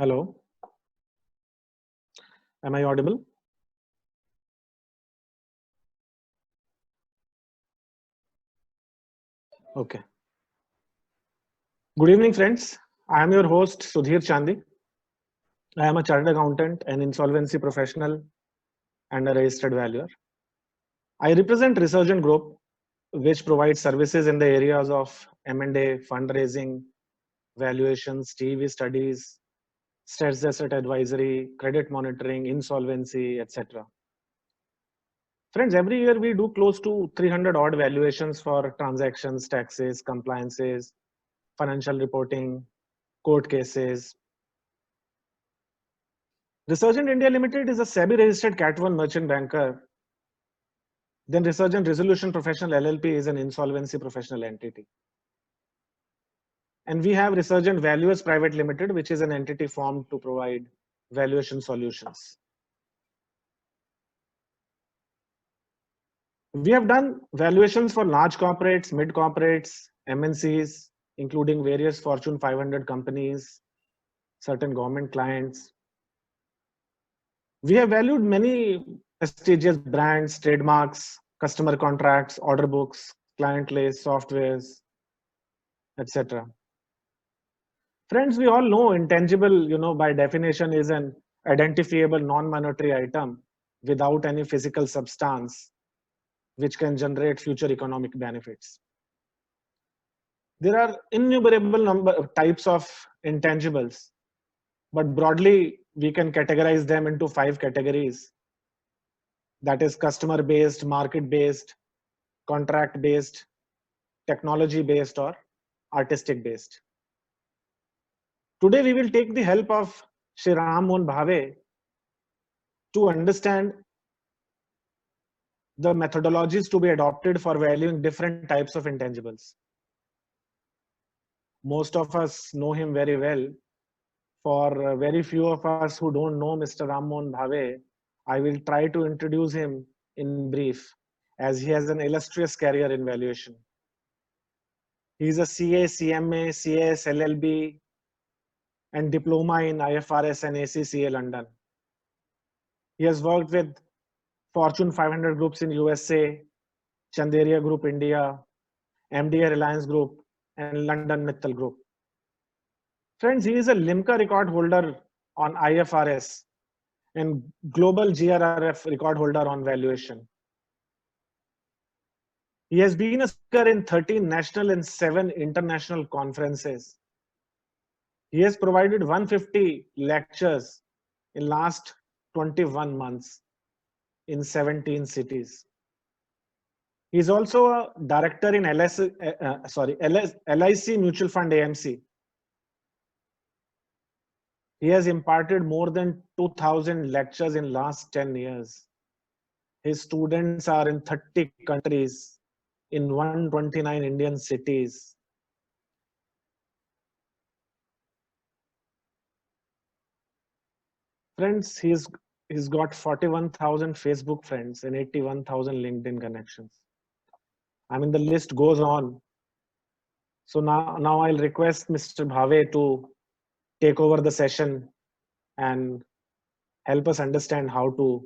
Hello, am I audible? Okay. Good evening, friends. I am your host, Sudhir Chandi. I am a chartered accountant, an insolvency professional, and a registered valuer. I represent Resurgent Group, which provides services in the areas of M&A, fundraising, valuations, TV studies, stress asset advisory, credit monitoring, insolvency, etc. Friends, every year we do close to 300 odd valuations for transactions, taxes, compliances, financial reporting, court cases. Resurgent India Limited is a SEBI registered Cat 1 merchant banker. Then Resurgent Resolution Professional LLP is an insolvency professional entity. And we have Resurgent Valuers Private Limited, which is an entity formed to provide valuation solutions. We have done valuations for large corporates, mid corporates, MNCs, including various Fortune 500 companies, certain government clients. We have valued many prestigious brands, trademarks, customer contracts, order books, client lists, softwares, etc. Friends, we all know intangible, by definition is an identifiable non-monetary item without any physical substance, which can generate future economic benefits. There are innumerable number of types of intangibles, but broadly we can categorize them into 5 categories. That is customer based, market based, contract based, technology based, or artistic based. Today we will take the help of Shri Ram Mohan Bhave to understand the methodologies to be adopted for valuing different types of intangibles. Most of us know him very well. For very few of us who don't know Mr. Ram Mohan Bhave, I will try to introduce him in brief, as he has an illustrious career in valuation. He is a CA, CMA, CAS, LLB, and diploma in IFRS and ACCA London. He has worked with Fortune 500 groups in USA, Chanderia Group India, MDA Reliance Group, and London Mittal Group. Friends, he is a Limca record holder on IFRS and global GRRF record holder on valuation. He has been a speaker in 13 national and 7 international conferences. He has provided 150 lectures in last 21 months in 17 cities. He is also a director in LIC Mutual Fund AMC. He has imparted more than 2,000 lectures in last 10 years. His students are in 30 countries, in 129 Indian cities. Friends, he's got 41,000 Facebook friends and 81,000 LinkedIn connections. I mean, the list goes on. So now I'll request Mr. Bhave to take over the session and help us understand how to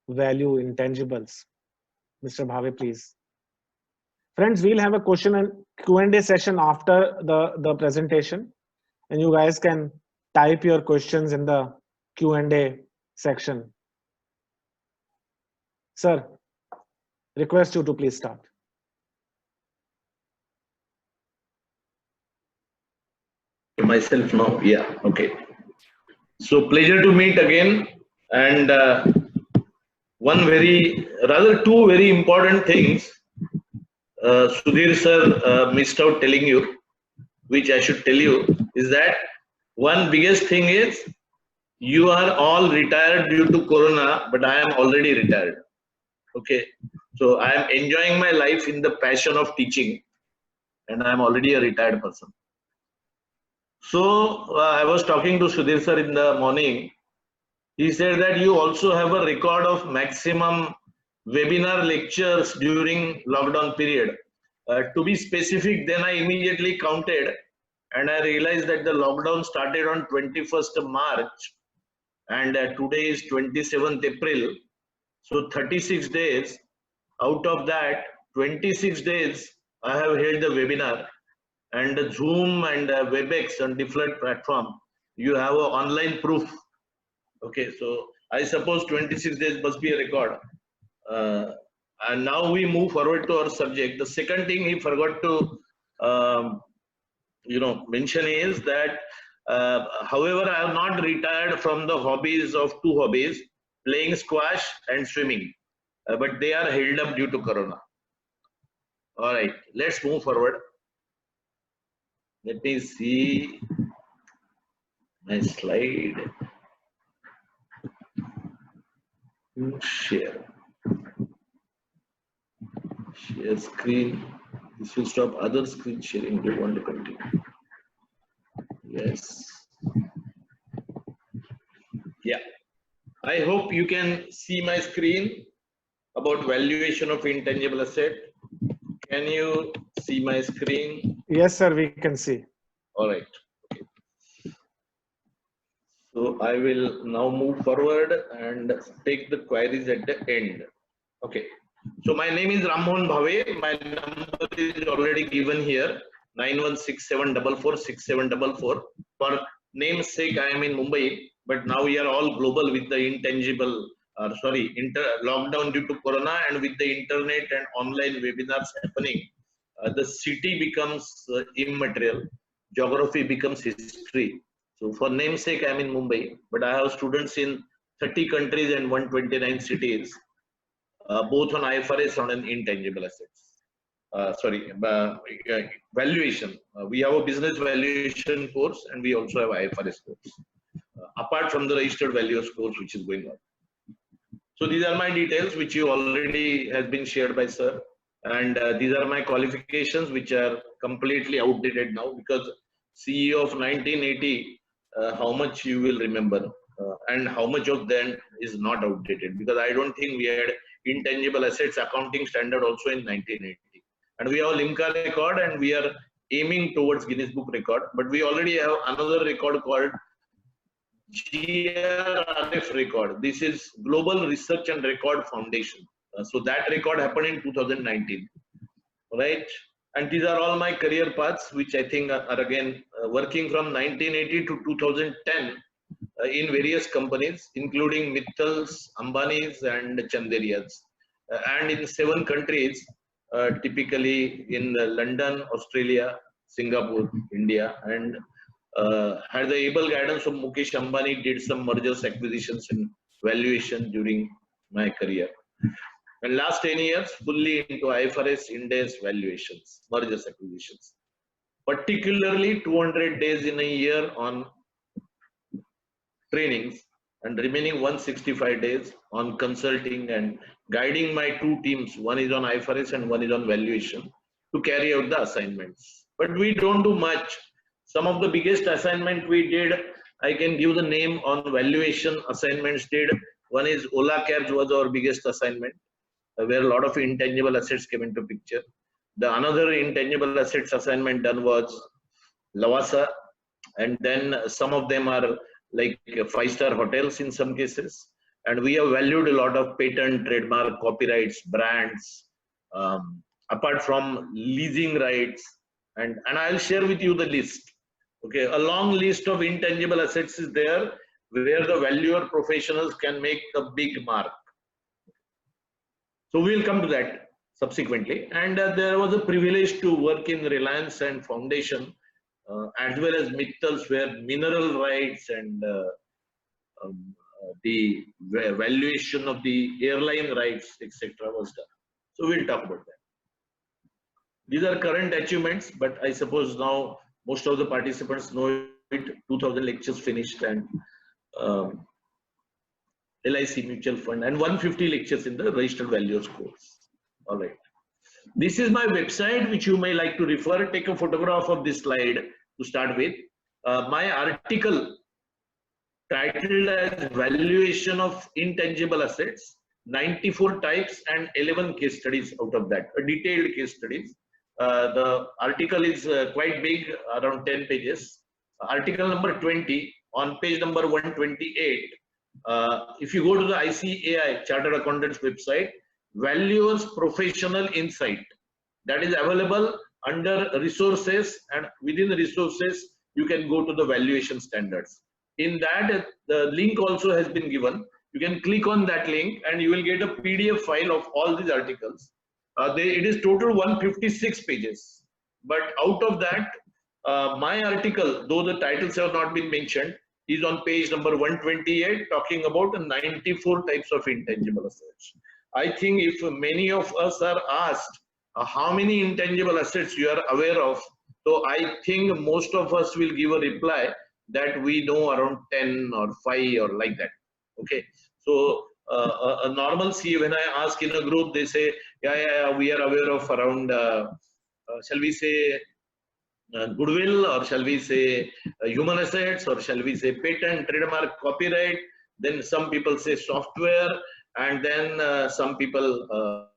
value intangibles. Mr. Bhave, please. Friends, we'll have a question and Q&A session after the presentation, and you guys can type your questions in the Q&A section. Sir, request you to please start. Myself now, yeah, okay. So pleasure to meet again, and two very important things Sudhir sir missed out telling you, which I should tell you, is that one biggest thing is you are all retired due to Corona, but I am already retired. Okay, so I am enjoying my life in the passion of teaching, and I am already a retired person. So I was talking to Sudhir sir in the morning. He said that you also have a record of maximum webinar lectures during lockdown period. To be specific, then I immediately counted and I realized that the lockdown started on 21st of March, and today is 27th April. So 36 days. Out of that, 26 days I have held the webinar, and Zoom and WebEx on different platform. You have an online proof. Okay, so I suppose 26 days must be a record. And now we move forward to our subject. The second thing he forgot to mention is that however, I have not retired from the hobbies of two hobbies, playing squash and swimming, but they are held up due to Corona. All right, let's move forward. Let me see my slide. Share screen. This will stop other screen sharing. Do you want to continue? Yes. Yeah. I hope you can see my screen about valuation of intangible asset. Can you see my screen? Yes, sir, we can see. All right. Okay. So I will now move forward and take the queries at the end. Okay. So my name is Ram Mohan Bhave. My number is already given here, 9167446744. For name's sake, I am in Mumbai, but now we are all global with the lockdown due to Corona, and with the internet and online webinars happening, the city becomes immaterial, geography becomes history. So for namesake, I am in Mumbai, but I have students in 30 countries and 129 cities. Both on IFRS and on intangible assets. Valuation. We have a business valuation course, and we also have IFRS course, apart from the registered valuers course which is going on. So these are my details, which you already has been shared by sir, and these are my qualifications, which are completely outdated now, because CEO of 1980, how much you will remember, and how much of them is not outdated, because I don't think we had intangible assets accounting standard also in 1980, and we have Limca record, and we are aiming towards Guinness Book record, but we already have another record called GRF record. This is Global Research and Record Foundation. So that record happened in 2019, right? And these are all my career paths, which I think are again working from 1980 to 2010 in various companies, including Mittals, Ambani's, and Chanderiya's, and in 7 countries, typically in London, Australia, Singapore, India, and had the able guidance of Mukesh Ambani, did some mergers, acquisitions, and valuation during my career. And last 10 years, fully into IFRS, Ind AS valuations, mergers, acquisitions. Particularly 200 days in a year on trainings, and remaining 165 days on consulting and guiding my 2 teams. One is on IFRS and one is on valuation, to carry out the assignments. But we don't do much. Some of the biggest assignment we did, I can give the name on valuation assignments did. One is Ola Cabs was our biggest assignment, where a lot of intangible assets came into picture. The another intangible assets assignment done was Lavasa, and then some of them are like 5-star hotels in some cases. And we have valued a lot of patent, trademark, copyrights, brands, apart from leasing rights. And I'll share with you the list. Okay, a long list of intangible assets is there, where the valuer professionals can make a big mark. So we'll come to that subsequently. And there was a privilege to work in Reliance and Foundation, as well as Mittals, where mineral rights and the valuation of the airline rights, etc., was done. So we'll talk about that. These are current achievements, but I suppose now most of the participants know it. 2000 lectures finished, and LIC mutual fund, and 150 lectures in the registered valuers course. All right. This is my website, which you may like to refer. Take a photograph of this slide to start with. My article titled as Valuation of Intangible Assets, 94 types and 11 case studies out of that, detailed case studies. The article is quite big, around 10 pages. Article number 20 on page number 128. If you go to the ICAI Chartered Accountants website, Valuers Professional Insight, that is available under resources, and within the resources you can go to the valuation standards. In that, the link also has been given. You can click on that link and you will get a PDF file of all these articles. It is total 156 pages, but out of that, my article, though the titles have not been mentioned, is on page number 128, talking about 94 types of intangible assets. I think if many of us are asked how many intangible assets you are aware of, so I think most of us will give a reply that we know around 10 or 5 or like that. Okay, so a normal CA, when I ask in a group, they say, yeah, we are aware of around, shall we say, goodwill, or shall we say human assets, or shall we say patent, trademark, copyright. Then some people say software, and then some people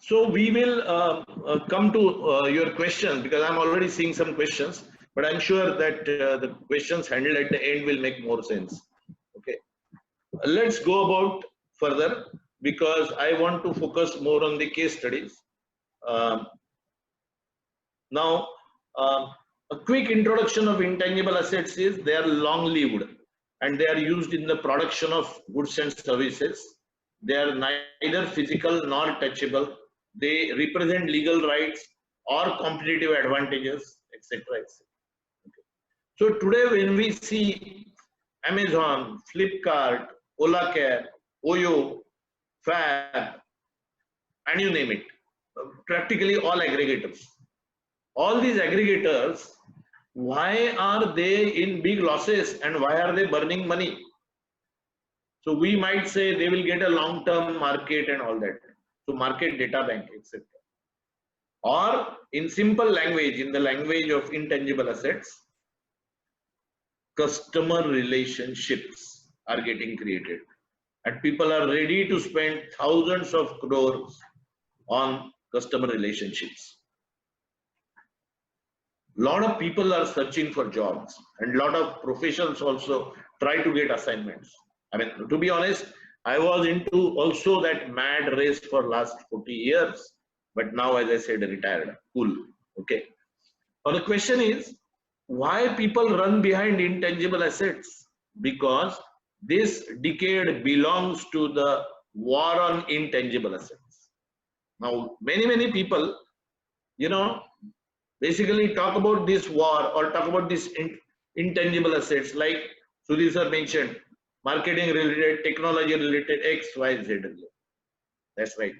so we will come to your question, because I'm already seeing some questions, but I'm sure that the questions handled at the end will make more sense. Okay, let's go about further, because I want to focus more on the case studies. Now, a quick introduction of intangible assets is they are long-lived and they are used in the production of goods and services. They are neither physical nor touchable. They represent legal rights or competitive advantages, etc. etc. Okay. So today when we see Amazon, Flipkart, OlaCare, Oyo, Fab, and you name it, practically all aggregators. All these aggregators, why are they in big losses and why are they burning money? So we might say they will get a long-term market and all that. So market data bank, etc. Or in simple language, in the language of intangible assets, customer relationships are getting created. And people are ready to spend thousands of crores on customer relationships. Lot of people are searching for jobs, and lot of professionals also try to get assignments. I mean, to be honest, I was into also that mad race for last 40 years, but now, as I said, retired. Cool. Okay. Now the question is, why people run behind intangible assets? Because this decade belongs to the war on intangible assets. Now, many people, basically talk about this war or talk about this intangible assets, like Sudhir sir mentioned, marketing related, technology related, X, Y, Z. That's right.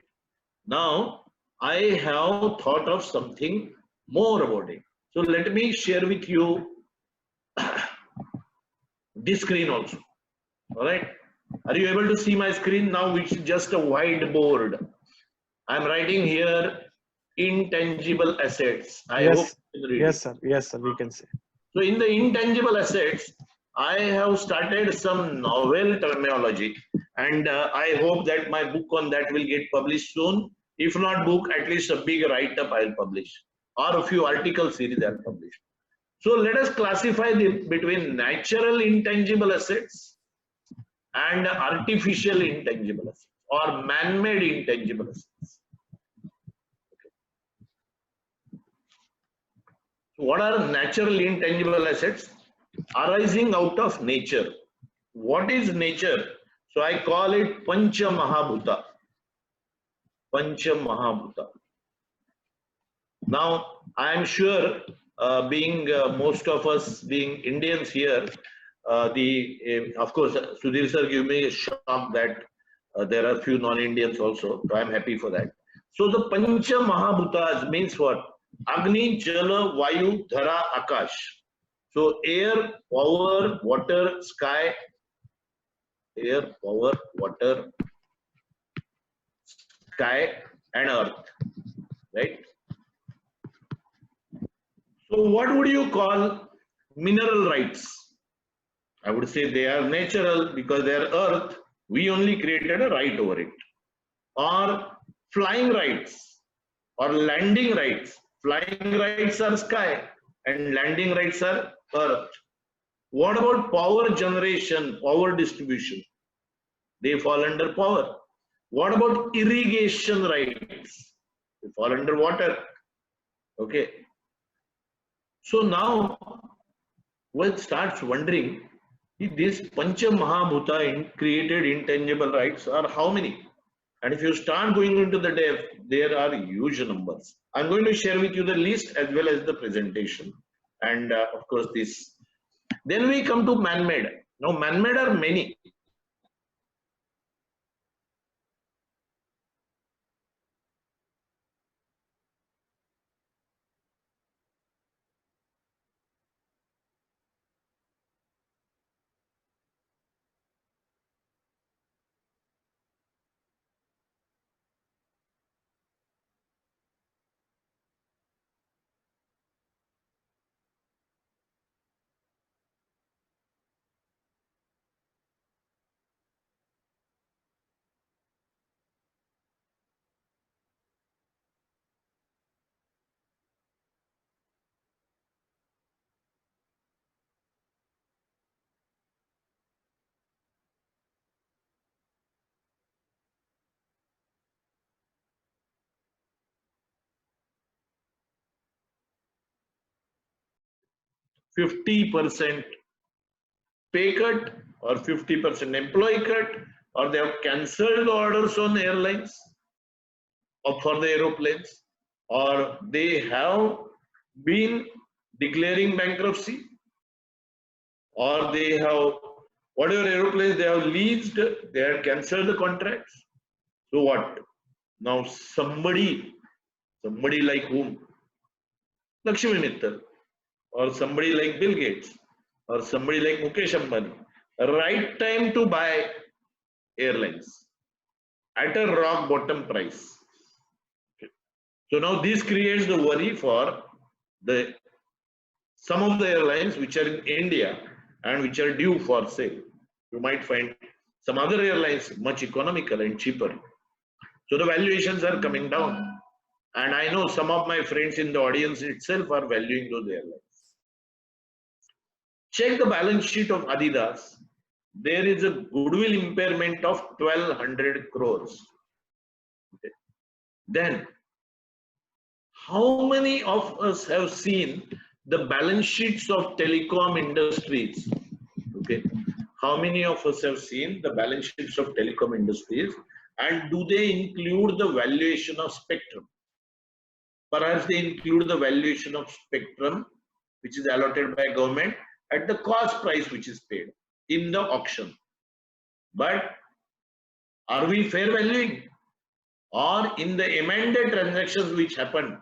Now, I have thought of something more about it. So let me share with you this screen also. All right. Are you able to see my screen now, which is just a whiteboard? I'm writing here intangible assets. I hope you can read it. Yes, sir, we can say. So in the intangible assets, I have started some novel terminology, and I hope that my book on that will get published soon. If not book, at least a big write-up I'll publish, or a few article series I'll publish. So let us classify between natural intangible assets and artificial intangible assets, or man-made intangible assets. What are natural intangible assets? Arising out of nature. What is nature? So I call it Pancha Mahabhuta. Pancha Mahabhuta. Now, I am sure, being most of us being Indians here, of course, Sudhir sir gave me a shock that there are few non-Indians also. So I am happy for that. So the Pancha Mahabhutas means what? Agni, Jala, Vayu, Dhara, Akash. So air, power, water, sky, air, power, water, sky, and earth, right? So what would you call mineral rights? I would say they are natural because they are earth. We only created a right over it. Or flying rights or landing rights. Flying rights are sky and landing rights are earth. What about power generation, power distribution? They fall under power. What about irrigation rights? They fall under water. Okay. So now one starts wondering, these Pancha Mahabhuta created intangible rights are how many? And if you start going into the depth, there are huge numbers. I'm going to share with you the list as well as the presentation. And of course, this. Then we come to man-made. Now, man-made are many. %50 pay cut or 50% employee cut, or they have cancelled orders on airlines or for the aeroplanes, or they have been declaring bankruptcy, or they have whatever aeroplanes they have leased, they have cancelled the contracts. So what? Now somebody like whom? Lakshmi Mittal, or somebody like Bill Gates, or somebody like Mukesh Ambani, right time to buy airlines at a rock bottom price. Okay. So now this creates the worry for the some of the airlines which are in India and which are due for sale. You might find some other airlines much economical and cheaper. So the valuations are coming down. And I know some of my friends in the audience itself are valuing those airlines. Check the balance sheet of Adidas. There is a goodwill impairment of 1200 crores. Okay. Then, how many of us have seen the balance sheets of telecom industries? Okay. How many of us have seen the balance sheets of telecom industries, and do they include the valuation of spectrum? Perhaps they include the valuation of spectrum, which is allotted by government at the cost price which is paid in the auction. But are we fair valuing? Or in the amended transactions which happened,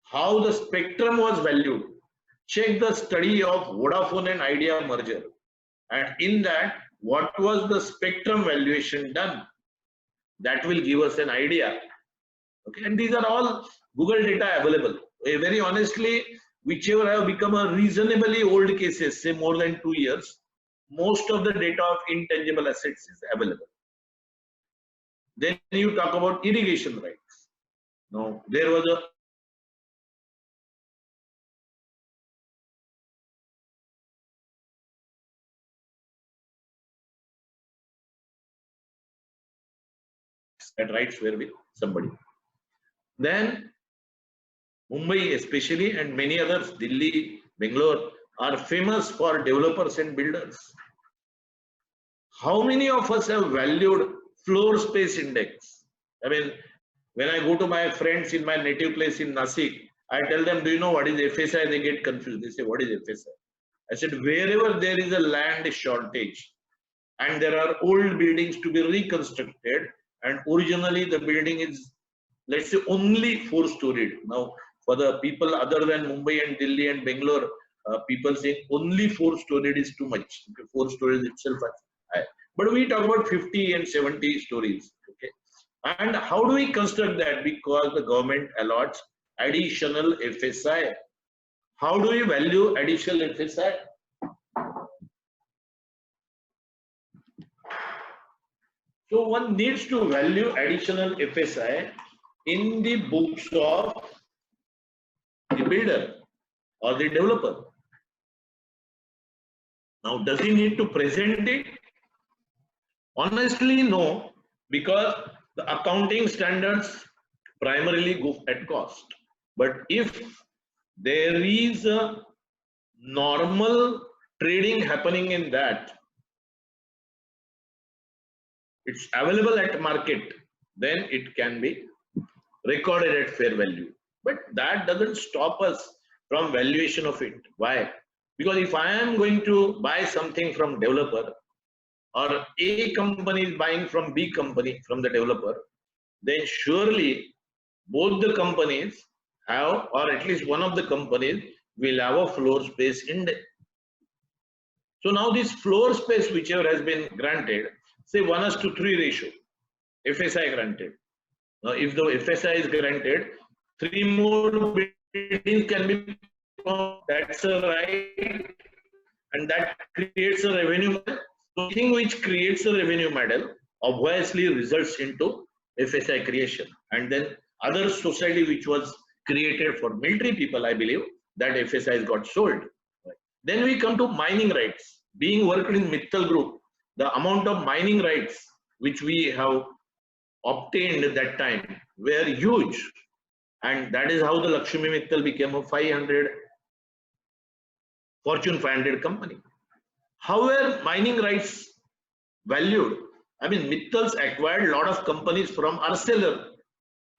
how the spectrum was valued? Check the study of Vodafone and Idea merger. And in that, what was the spectrum valuation done? That will give us an idea. Okay, and these are all Google data available. Very honestly, whichever have become a reasonably old cases, say more than 2 years, most of the data of intangible assets is available. Then you talk about irrigation rights. Now, there was a that rights were with somebody. Then Mumbai especially and many others, Delhi, Bangalore, are famous for developers and builders. How many of us have valued floor space index? I mean, when I go to my friends in my native place in Nasik, I tell them, do you know what is FSI? They get confused. They say, what is FSI? I said, wherever there is a land shortage and there are old buildings to be reconstructed, and originally the building is, let's say, only 4-storied. Now, for the people other than Mumbai and Delhi and Bangalore, people say only 4-storied is too much. Okay, 4 stories itself are high. But we talk about 50 and 70 stories. Okay, and how do we construct that? Because the government allots additional FSI. how do we value additional FSI? So one needs to value additional FSI in the books of the builder or the developer. Now, does he need to present it? Honestly, no, because the accounting standards primarily go at cost. But if there is a normal trading happening in that, it's available at market, then it can be recorded at fair value. But that doesn't stop us from valuation of it. Why? Because if I am going to buy something from developer, or A company is buying from B company, from the developer, then surely both the companies have, or at least one of the companies will have a floor space index. So now this floor space, whichever has been granted, say 1:3 ratio, FSI granted. Now if the FSI is granted, 3 more buildings can be, that's a right, and that creates a revenue model. So anything which creates a revenue model obviously results into FSI creation. And then other society which was created for military people, I believe, that FSI got sold. Then we come to mining rights. Being worked in Mittal Group, the amount of mining rights which we have obtained at that time were huge. And that is how the Lakshmi Mittal became a Fortune 500 company. How were mining rights valued? I mean, Mittals acquired a lot of companies from Arcelor,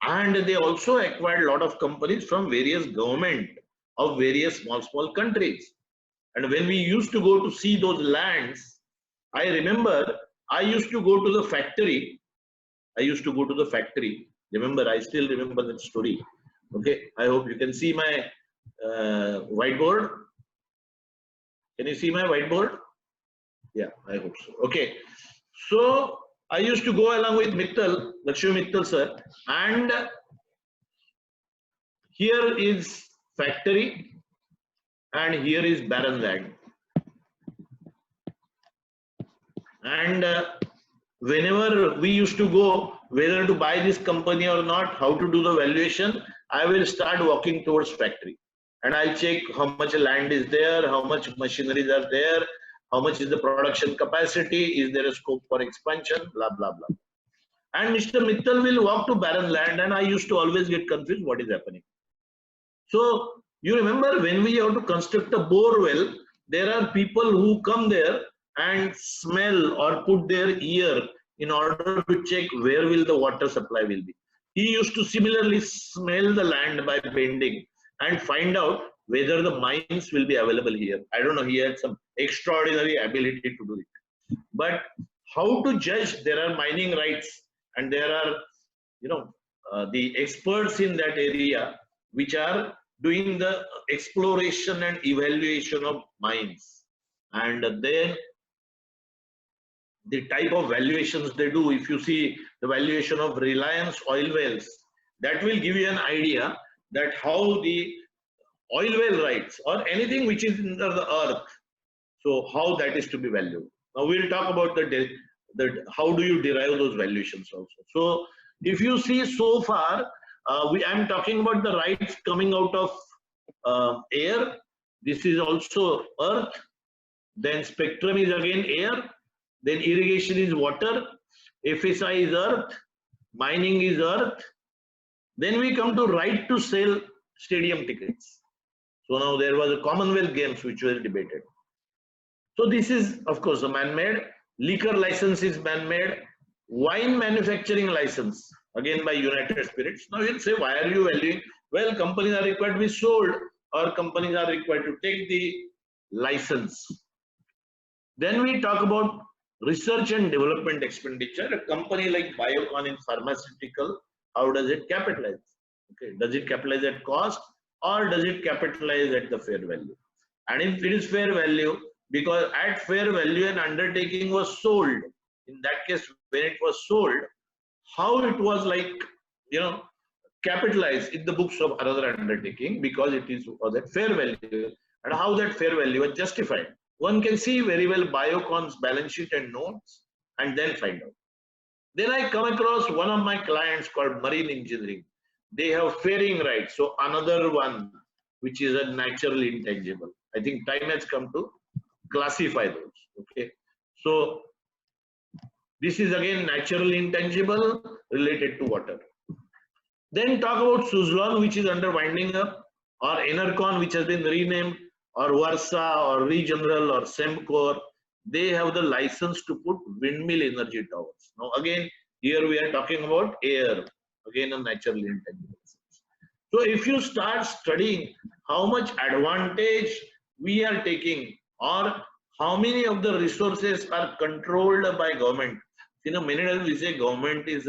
and they also acquired a lot of companies from various government of various small countries. And when we used to go to see those lands, I remember I used to go to the factory. Remember, I still remember that story. Okay, I hope you can see my whiteboard. Can you see my whiteboard? Yeah, I hope so. Okay, so I used to go along with Mittal, Lakshmi Mittal sir, and here is factory and here is barren land. And whenever we used to go, whether to buy this company or not, how to do the valuation, I will start walking towards factory. And I'll check how much land is there, how much machineries are there, how much is the production capacity, is there a scope for expansion, blah, blah, blah. And Mr. Mittal will walk to barren land, and I used to always get confused what is happening. So you remember when we have to construct a bore well, there are people who come there and smell or put their ear in order to check where will the water supply will be. He used to similarly smell the land by bending and find out whether the mines will be available here. I don't know, he had some extraordinary ability to do it. But how to judge? There are mining rights, and there are, the experts in that area which are doing the exploration and evaluation of mines. And then the type of valuations they do, if you see the valuation of Reliance oil wells, that will give you an idea that how the oil well rights or anything which is under the earth, so how that is to be valued. Now we'll talk about the how do you derive those valuations also. So if you see so far, I'm talking about the rights coming out of air. This is also earth. Then spectrum is again air. Then irrigation is water. FSI is earth. Mining is earth. Then we come to right to sell stadium tickets. So now there was a Commonwealth Games which was debated. So this is of course a man-made. Liquor license is man-made. Wine manufacturing license, again by United Spirits. Now you'll say, why are you valuing? Well, companies are required to be sold, or companies are required to take the license. Then we talk about research and development expenditure. A company like Biocon in pharmaceutical, how does it capitalize? Okay, does it capitalize at cost, or does it capitalize at the fair value? And if it is fair value, because at fair value an undertaking was sold, in that case when it was sold, how it was like capitalize in the books of another undertaking because it is of that fair value, and how that fair value was justified. One can see very well Biocon's balance sheet and notes and then find out. Then I come across one of my clients called Marine Engineering. They have fairing rights. So another one which is a natural intangible. I think time has come to classify those. Okay. So this is again natural intangible related to water. Then talk about Suzlon, which is under winding up, or Enercon, which has been renamed, or Versa, or Regeneral, or Semcor. They have the license to put windmill energy towers. Now again, here we are talking about air, again a natural intangible. So if you start studying how much advantage we are taking, or how many of the resources are controlled by government. Many times we say government is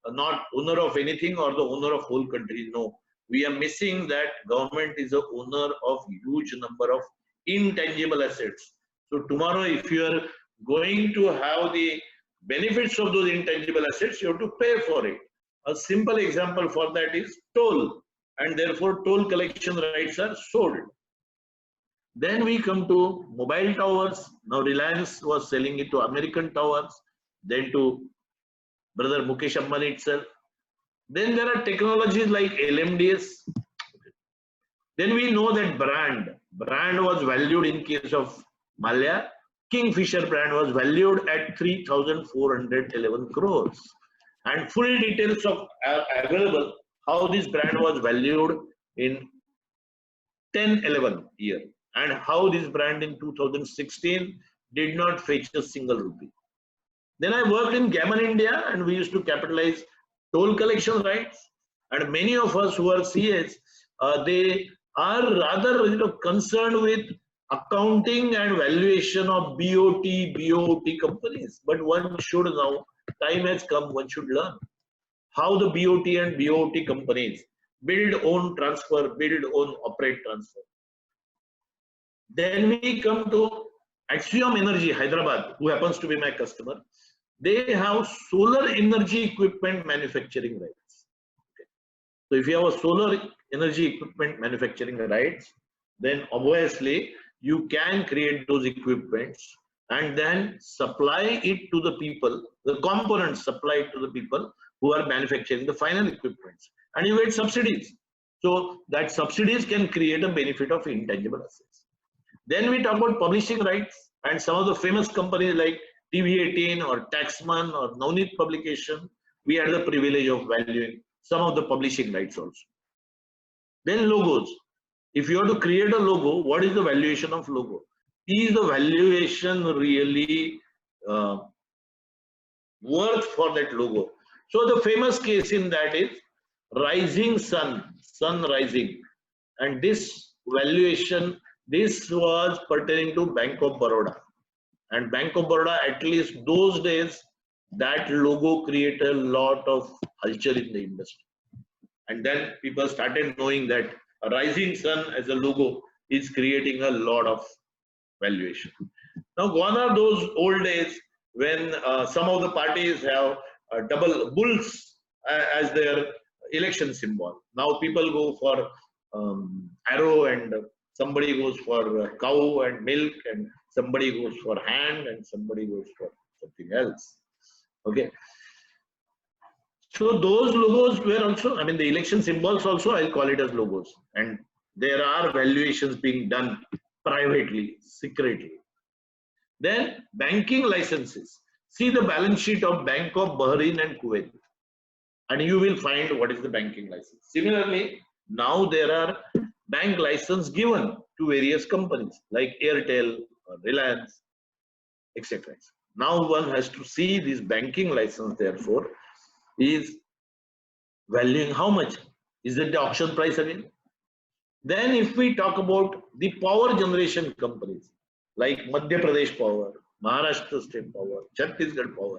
not owner of anything or the owner of whole country. No, we are missing that government is the owner of huge number of intangible assets. So tomorrow, if you are going to have the benefits of those intangible assets, you have to pay for it. A simple example for that is toll, and therefore toll collection rights are sold. Then we come to mobile towers. Now Reliance was selling it to American Towers, then to brother Mukesh Ambani itself. Then there are technologies like LMDS. Then we know that brand was valued in case of Maल्या. Kingfisher brand was valued at 3,411 crores. And full details of available how this brand was valued in 10-11 year, and how this brand in 2016 did not fetch a single rupee. Then I worked in Gammon India, and we used to capitalize toll collection rights. And many of us who are CS, they are rather concerned with accounting and valuation of BOT companies. But one should now, time has come, one should learn how the BOT and BOT companies build, own, transfer, build, own, operate, transfer. Then we come to Axiom Energy, Hyderabad, who happens to be my customer. They have solar energy equipment manufacturing rights. Okay. So if you have a solar energy equipment manufacturing rights, then obviously you can create those equipments and then supply it to the people, the components supply it to the people who are manufacturing the final equipments, and you get subsidies. So that subsidies can create a benefit of intangible assets. Then we talk about publishing rights, and some of the famous companies like TV18 or Taxman or Navneet Publication, we had the privilege of valuing some of the publishing rights also. Then logos. If you have to create a logo, what is the valuation of logo? Is the valuation really worth for that logo? So the famous case in that is Rising Sun, Sun Rising. And this valuation, this was pertaining to Bank of Baroda. And Bank of Baroda, at least those days, that logo created a lot of culture in the industry. And then people started knowing that a rising sun as a logo is creating a lot of valuation. Now gone are those old days when some of the parties have double bulls as their election symbol. Now people go for arrow, and somebody goes for cow and milk, and somebody goes for hand, and somebody goes for something else. Okay. So those logos were also, I mean, the election symbols also, I'll call it as logos. And there are valuations being done privately, secretly. Then banking licenses. See the balance sheet of Bank of Bahrain and Kuwait, and you will find what is the banking license. Similarly, now there are bank license given to various companies like Airtel or Reliance, etc. Now one has to see this banking license, therefore, is valuing how much? Is it the auction price again? Then if we talk about the power generation companies like Madhya Pradesh Power, Maharashtra State Power, Chhattisgarh Power,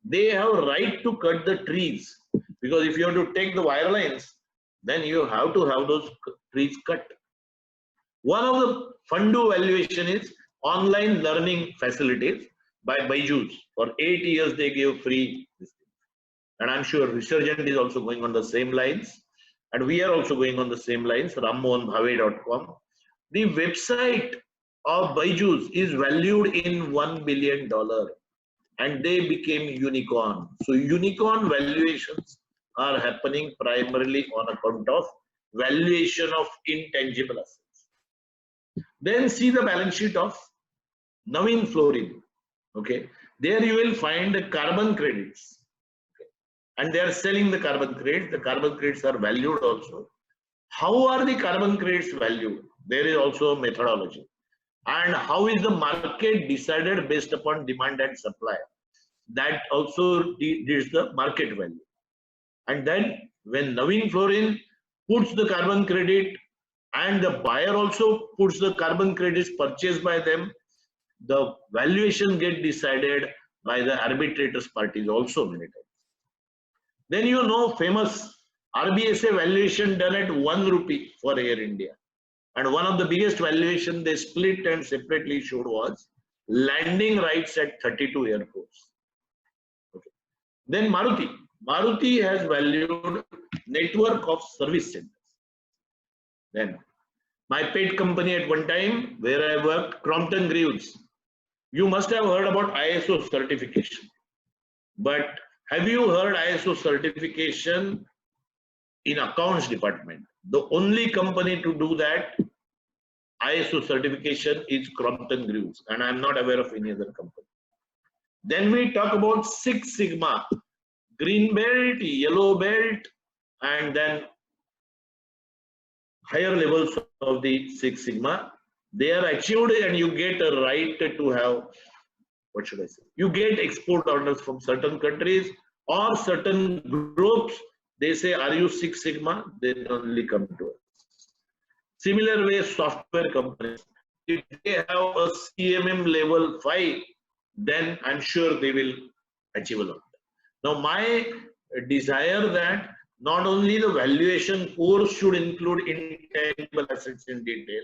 they have right to cut the trees, because if you have to take the wire lines, then you have to have those trees cut. One of the Fundu valuation is online learning facilities by Byju's. For 8 years they gave free. and I'm sure Resurgent is also going on the same lines, and we are also going on the same lines, rammohanbhave.com. The website of Byju's is valued in $1 billion, and they became unicorn. So unicorn valuations are happening primarily on account of valuation of intangible assets. Then see the balance sheet of Navin Fluorine. Okay, there you will find the carbon credits, okay, and they are selling the carbon credits. The carbon credits are valued also. How are the carbon credits valued? There is also a methodology. And how is the market decided based upon demand and supply? That also is the market value. And then when Navin Fluorine puts the carbon credit and the buyer also puts the carbon credits purchased by them, the valuation get decided by the arbitrators parties also many times. Then you know famous RBSA valuation done at 1 rupee for Air India. And one of the biggest valuation they split and separately issued was landing rights at 32 airports. Okay. Then Maruti. Maruti has valued network of service centers. Then my pet company at one time where I worked, Crompton Greaves. You must have heard about ISO certification. But have you heard ISO certification in accounts department? The only company to do that ISO certification is Crompton Greaves, and I'm not aware of any other company. Then we talk about Six Sigma, green belt, yellow belt, and then higher levels of the Six Sigma. They are achieved and you get a right to have, what should I say? You get export orders from certain countries or certain groups. They say, are you Six Sigma? They only come to us. Similar way, software companies, if they have a CMM level 5, then I'm sure they will achieve a lot. Now, my desire that not only the valuation course should include intangible assets in detail,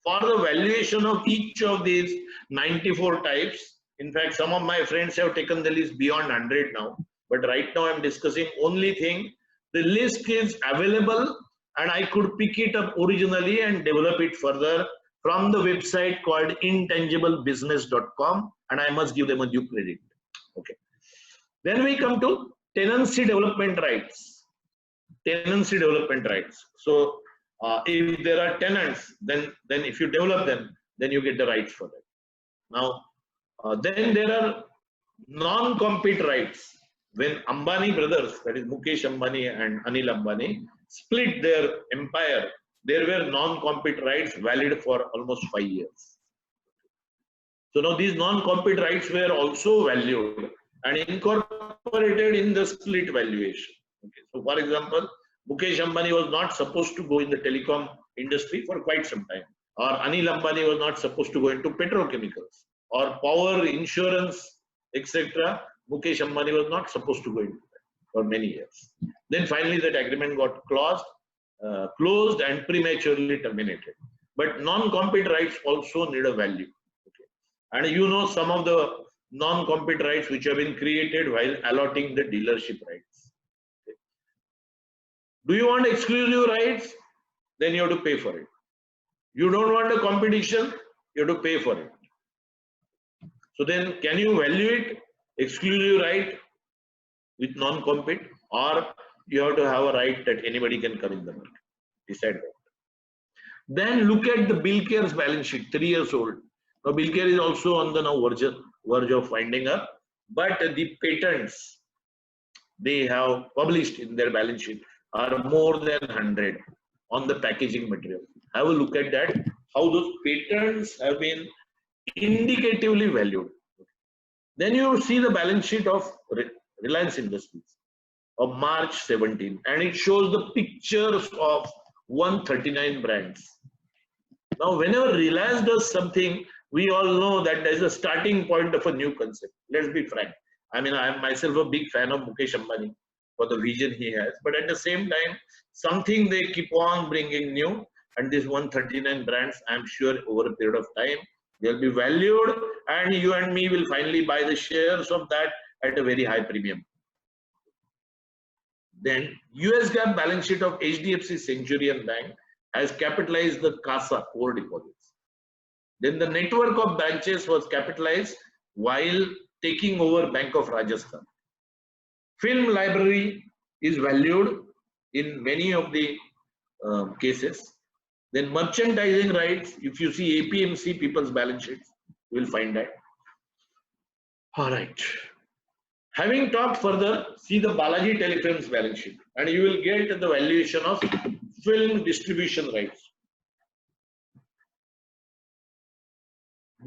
for the valuation of each of these 94 types, in fact, some of my friends have taken the list beyond 100 now, but right now I'm discussing only thing, the list is available and I could pick it up originally and develop it further from the website called intangiblebusiness.com, and I must give them a due credit. Okay. Then we come to tenancy development rights. Tenancy development rights. So if there are tenants, then if you develop them, then you get the rights for that. Now, then there are non-compete rights. When Ambani brothers, that is Mukesh Ambani and Anil Ambani, split their empire, there were non-compete rights valid for almost 5 years. So now these non-compete rights were also valued and incorporated in the split valuation. Okay. So for example, Mukesh Ambani was not supposed to go in the telecom industry for quite some time, or Anil Ambani was not supposed to go into petrochemicals, or power, insurance, etc. Mukesh Ambani was not supposed to go into that for many years. Then finally that agreement got closed and prematurely terminated. But non-compete rights also need a value. Okay. And you know some of the non-compete rights which have been created while allotting the dealership rights. Okay. Do you want exclusive rights? Then you have to pay for it. You don't want a competition, you have to pay for it. So then can you value it? Exclusive right with non-compete, or you have to have a right that anybody can come in the market. Decide that. Then look at the Billcare's balance sheet, 3 years old. Now Billcare is also on the now verge of winding up, but the patents they have published in their balance sheet are more than 100 on the packaging material. Have a look at that, how those patents have been indicatively valued. Then you see the balance sheet of Reliance Industries of March 17, and it shows the pictures of 139 brands. Now, whenever Reliance does something, we all know that there is a starting point of a new concept. Let's be frank. I mean, I am myself a big fan of Mukesh Ambani for the vision he has, but at the same time, something they keep on bringing new, and these 139 brands, I'm sure over a period of time, they'll be valued, and you and me will finally buy the shares of that at a very high premium. Then US GAAP balance sheet of HDFC Centurion Bank has capitalized the CASA core deposits. Then the network of branches was capitalized while taking over Bank of Rajasthan. Film library is valued in many of the cases. Then merchandising rights, if you see APMC people's balance sheets, you will find that. All right. Having talked further, see the Balaji Telefilms balance sheet and you will get the valuation of film distribution rights.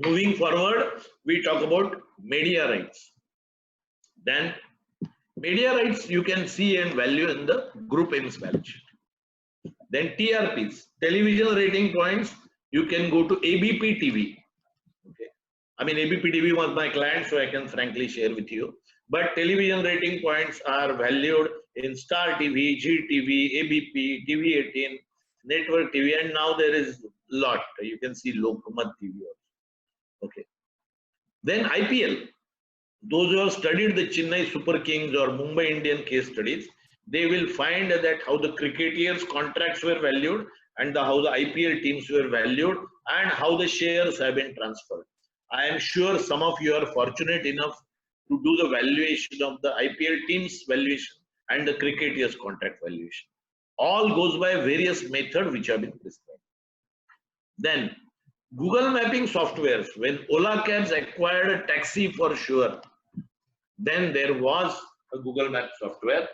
Moving forward, we talk about media rights. Then media rights you can see and value in the Group M's balance sheet. Then TRPs, television rating points, you can go to ABP TV. Okay. I mean, ABP TV was my client, so I can frankly share with you. But television rating points are valued in Star TV, GTV, ABP, TV18, Network TV, and now there is a lot. You can see Lokmat TV also. Okay. Then IPL. Those who have studied the Chennai Super Kings or Mumbai Indian case studies, they will find that how the cricketers' contracts were valued and how the IPL teams were valued and how the shares have been transferred. I am sure some of you are fortunate enough to do the valuation of the IPL teams valuation and the cricketers' contract valuation. All goes by various methods which have been prescribed. Then Google mapping softwares, when Ola Cabs acquired a taxi for sure, then there was a Google Map software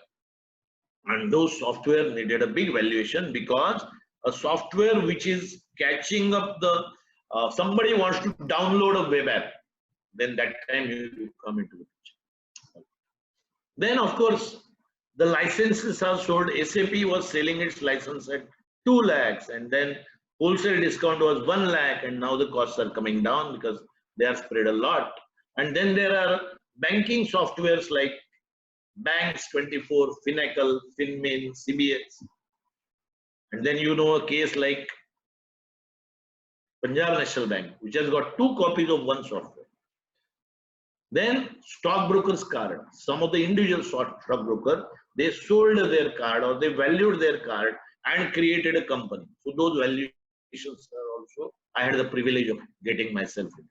and those software needed a big valuation because a software which is catching up the, somebody wants to download a web app, then that time you come into the picture. Then of course, the licenses are sold. SAP was selling its license at 2 lakhs and then wholesale discount was 1 lakh and now the costs are coming down because they are spread a lot. And then there are banking softwares like Banks24, Finacle, Finmin, CBX. And then you know a case like Punjab National Bank, which has got 2 copies of one software. Then stockbrokers card. Some of the individual stockbroker, they sold their card or they valued their card and created a company. So those valuations are also, I had the privilege of getting myself into.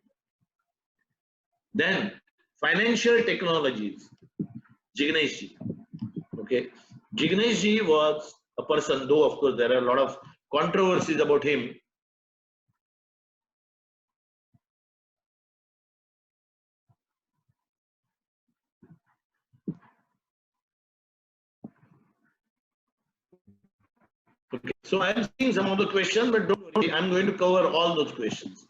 Then financial technologies, Jignesh Ji. Okay, Jignesh Ji was a person, though of course there are a lot of controversies about him. Okay, so I am seeing some of the questions, but don't worry, I'm going to cover all those questions.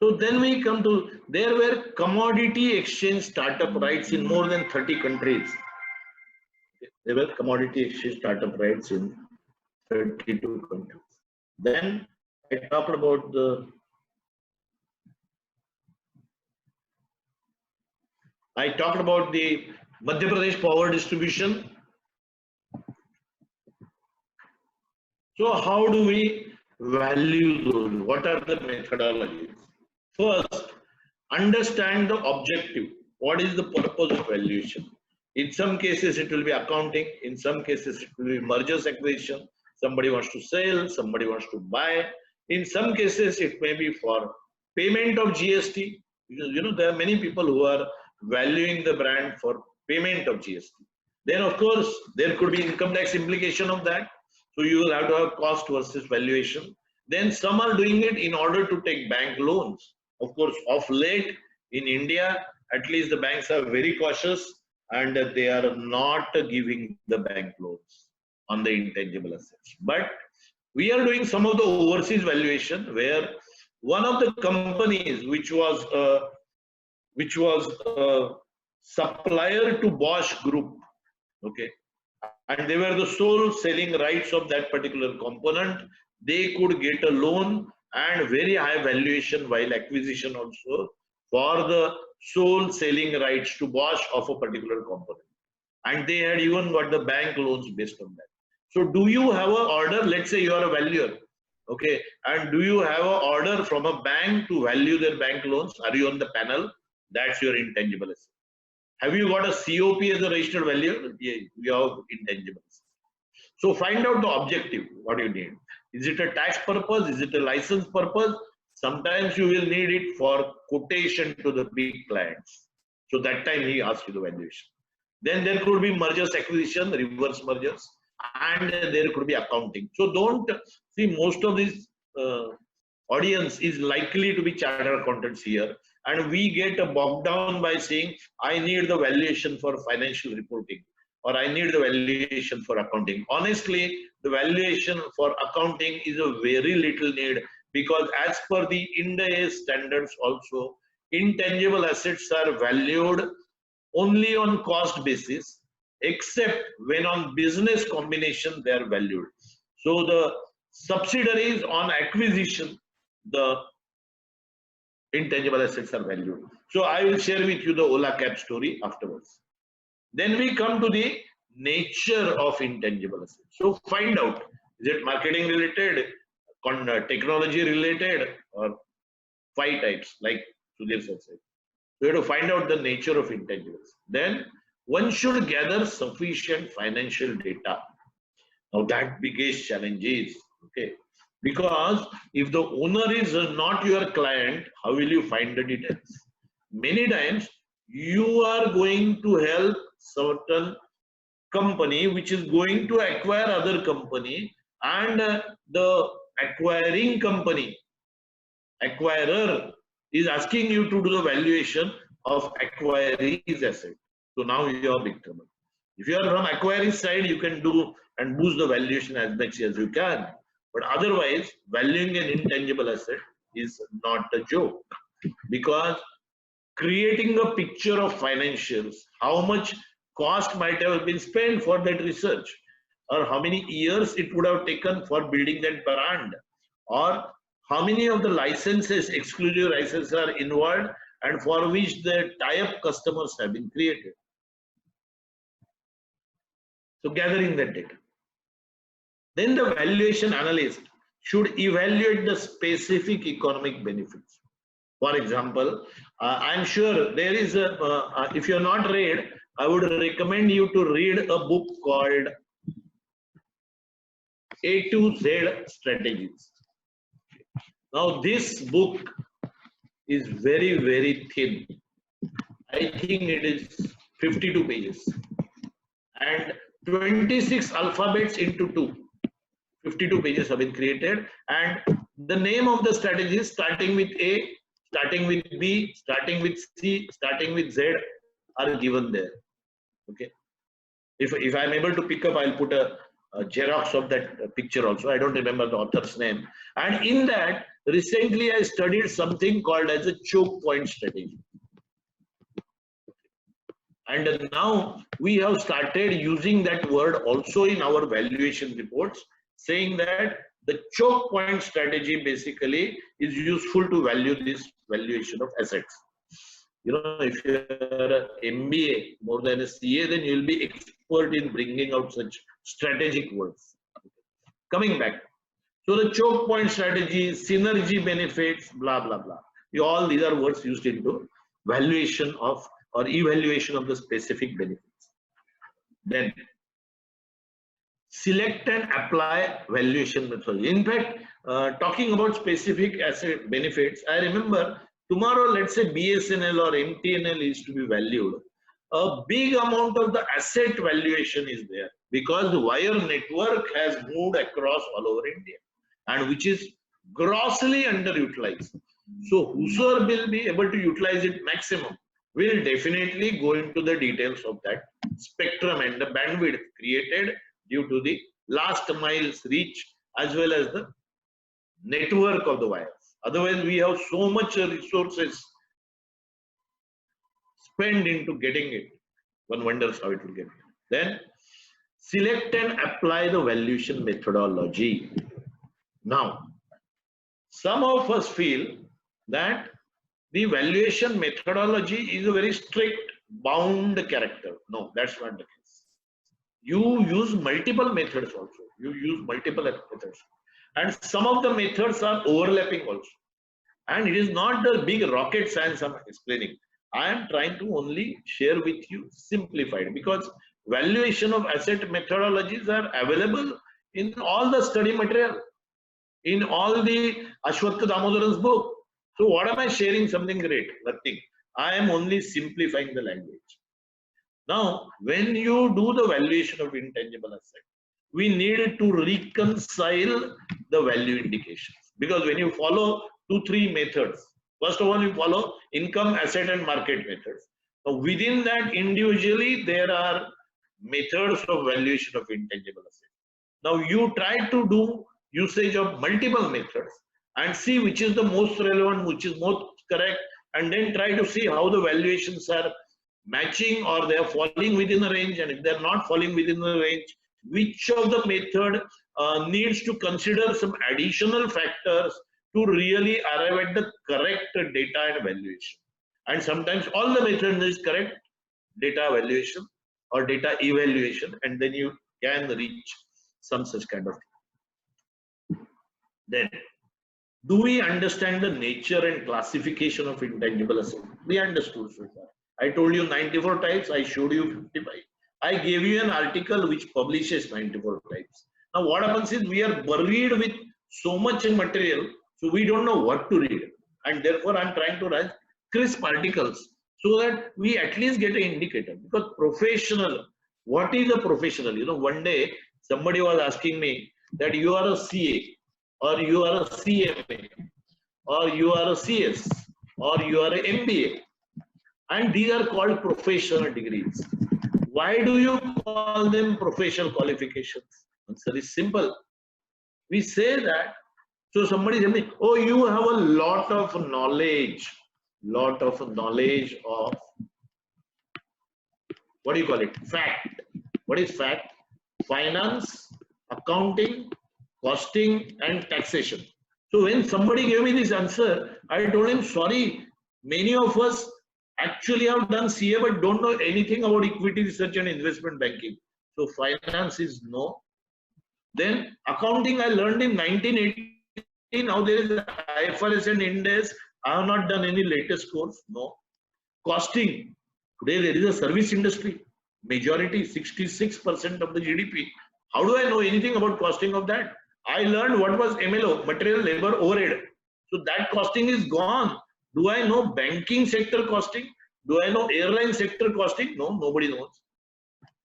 So then we come to, there were commodity exchange startup rights in more than 30 countries. There were commodity exchange startup rights in 32 countries. Then I talked about the, Madhya Pradesh power distribution. So how do we value those? What are the methodologies? First, understand the objective. What is the purpose of valuation? In some cases, it will be accounting. In some cases, it will be mergers acquisition. Somebody wants to sell, somebody wants to buy. In some cases, it may be for payment of GST. Because, you know, there are many people who are valuing the brand for payment of GST. Then, of course, there could be income tax implication of that. So you will have to have cost versus valuation. Then some are doing it in order to take bank loans. Of course, of late in India, at least the banks are very cautious and they are not giving the bank loans on the intangible assets. But we are doing some of the overseas valuation where one of the companies which was a supplier to Bosch Group, okay, and they were the sole selling rights of that particular component, they could get a loan and very high valuation while acquisition also for the sole selling rights to Bosch of a particular component. And they had even got the bank loans based on that. So do you have an order? Let's say you are a valuer, okay, and do you have an order from a bank to value their bank loans? Are you on the panel? That's your intangible asset. Have you got a COP as a registered value? Yeah, you have intangibles. So find out the objective, what you need. Is it a tax purpose? Is it a license purpose? Sometimes you will need it for quotation to the big clients. So that time he asks you the valuation. Then there could be mergers, acquisition, reverse mergers, and there could be accounting. So don't see, most of this audience is likely to be chartered accountants here, and we get bogged down by saying, I need the valuation for financial reporting, or I need the valuation for accounting. Honestly, the valuation for accounting is a very little need, because as per the Ind AS standards also, intangible assets are valued only on cost basis, except when on business combination they are valued. So the subsidiaries on acquisition, the intangible assets are valued. So I will share with you the Ola Cap story afterwards. Then we come to the nature of intangible assets. So find out, is it marketing related, technology related, or 5 types like Sudhir said. We have to find out the nature of intangibles. Then one should gather sufficient financial data. Now that biggest challenge is, okay, because if the owner is not your client, how will you find the details? Many times you are going to help certain company which is going to acquire other company, and the acquiring company, acquirer, is asking you to do the valuation of acquiree's asset. So now you are big trouble. If you are from acquiring side, you can do and boost the valuation as much as you can. But otherwise, valuing an intangible asset is not a joke, because creating a picture of financials, how much cost might have been spent for that research, or how many years it would have taken for building that brand, or how many of the licenses, exclusive licenses are involved, and for which the tie-up customers have been created. So gathering that data. Then the valuation analyst should evaluate the specific economic benefits. For example, I'm sure there is a, if you're not read, I would recommend you to read a book called A to Z Strategies. Now this book is very, very thin. I think it is 52 pages and 26 alphabets into 2. 52 pages have been created, and the name of the strategy is starting with A, starting with B, starting with C, starting with Z are given there. Okay. If I'm able to pick up, I'll put a Xerox of that picture also. I don't remember the author's name. And in that, recently I studied something called as a choke point strategy. And now we have started using that word also in our valuation reports, saying that the choke point strategy basically is useful to value this valuation of assets. You know, if you're an MBA more than a CA, then you'll be expert in bringing out such strategic words. Coming back, so the choke point strategy, synergy benefits, blah blah blah. All these are words used into valuation of or evaluation of the specific benefits. Then select and apply valuation methodology. In fact, talking about specific asset benefits, I remember tomorrow, let's say BSNL or MTNL is to be valued. A big amount of the asset valuation is there because the wire network has moved across all over India, and which is grossly underutilized. So whosoever will be able to utilize it maximum will definitely go into the details of that spectrum and the bandwidth created due to the last miles reach as well as the network of the wires. Otherwise, we have so much resources spent into getting it. One wonders how it will get. Then select and apply the valuation methodology. Now, some of us feel that the valuation methodology is a very strict, bound character. No, that's not the case. You use multiple methods also. You use multiple methods. And some of the methods are overlapping also. And it is not the big rocket science I'm explaining. I am trying to only share with you simplified, because valuation of asset methodologies are available in all the study material, in all the Ashwath Damodaran's book. So what am I sharing something great? Nothing. I am only simplifying the language. Now, when you do the valuation of intangible asset, we need to reconcile the value indications, because when you follow 2-3 methods, first of all, you follow income, asset, and market methods. So within that, individually, there are methods of valuation of intangible assets. Now you try to do usage of multiple methods and see which is the most relevant, which is most correct, and then try to see how the valuations are matching or they are falling within the range, and if they are not falling within the range, which of the method needs to consider some additional factors to really arrive at the correct data and valuation. And sometimes all the methods is correct data valuation or data evaluation, and then you can reach some such kind of thing. Then, do we understand the nature and classification of intangible assets? We understood so far. I told you 94 types, I showed you 55. I gave you an article which publishes 94 types. Now what happens is we are buried with so much material, so we don't know what to read. And therefore I'm trying to write crisp articles so that we at least get an indicator. Because professional, what is a professional? You know, one day somebody was asking me that you are a CA, or you are a CMA, or you are a CS, or you are an MBA. And these are called professional degrees. Why do you call them professional qualifications? Answer is simple. We say that, so somebody said me, oh, you have a lot of knowledge of, what do you call it? Fact. What is fact? Finance, accounting, costing, and taxation. So when somebody gave me this answer, I told him, sorry, many of us actually have done CA but don't know anything about equity research and investment banking. So finance is no. Then accounting I learned in 1980. Now there is IFRS and Ind AS. I have not done any latest course. No. Costing. Today there is a service industry. Majority, 66% of the GDP. How do I know anything about costing of that? I learned what was MLO, material labor overhead. So that costing is gone. Do I know banking sector costing? Do I know airline sector costing? No, nobody knows.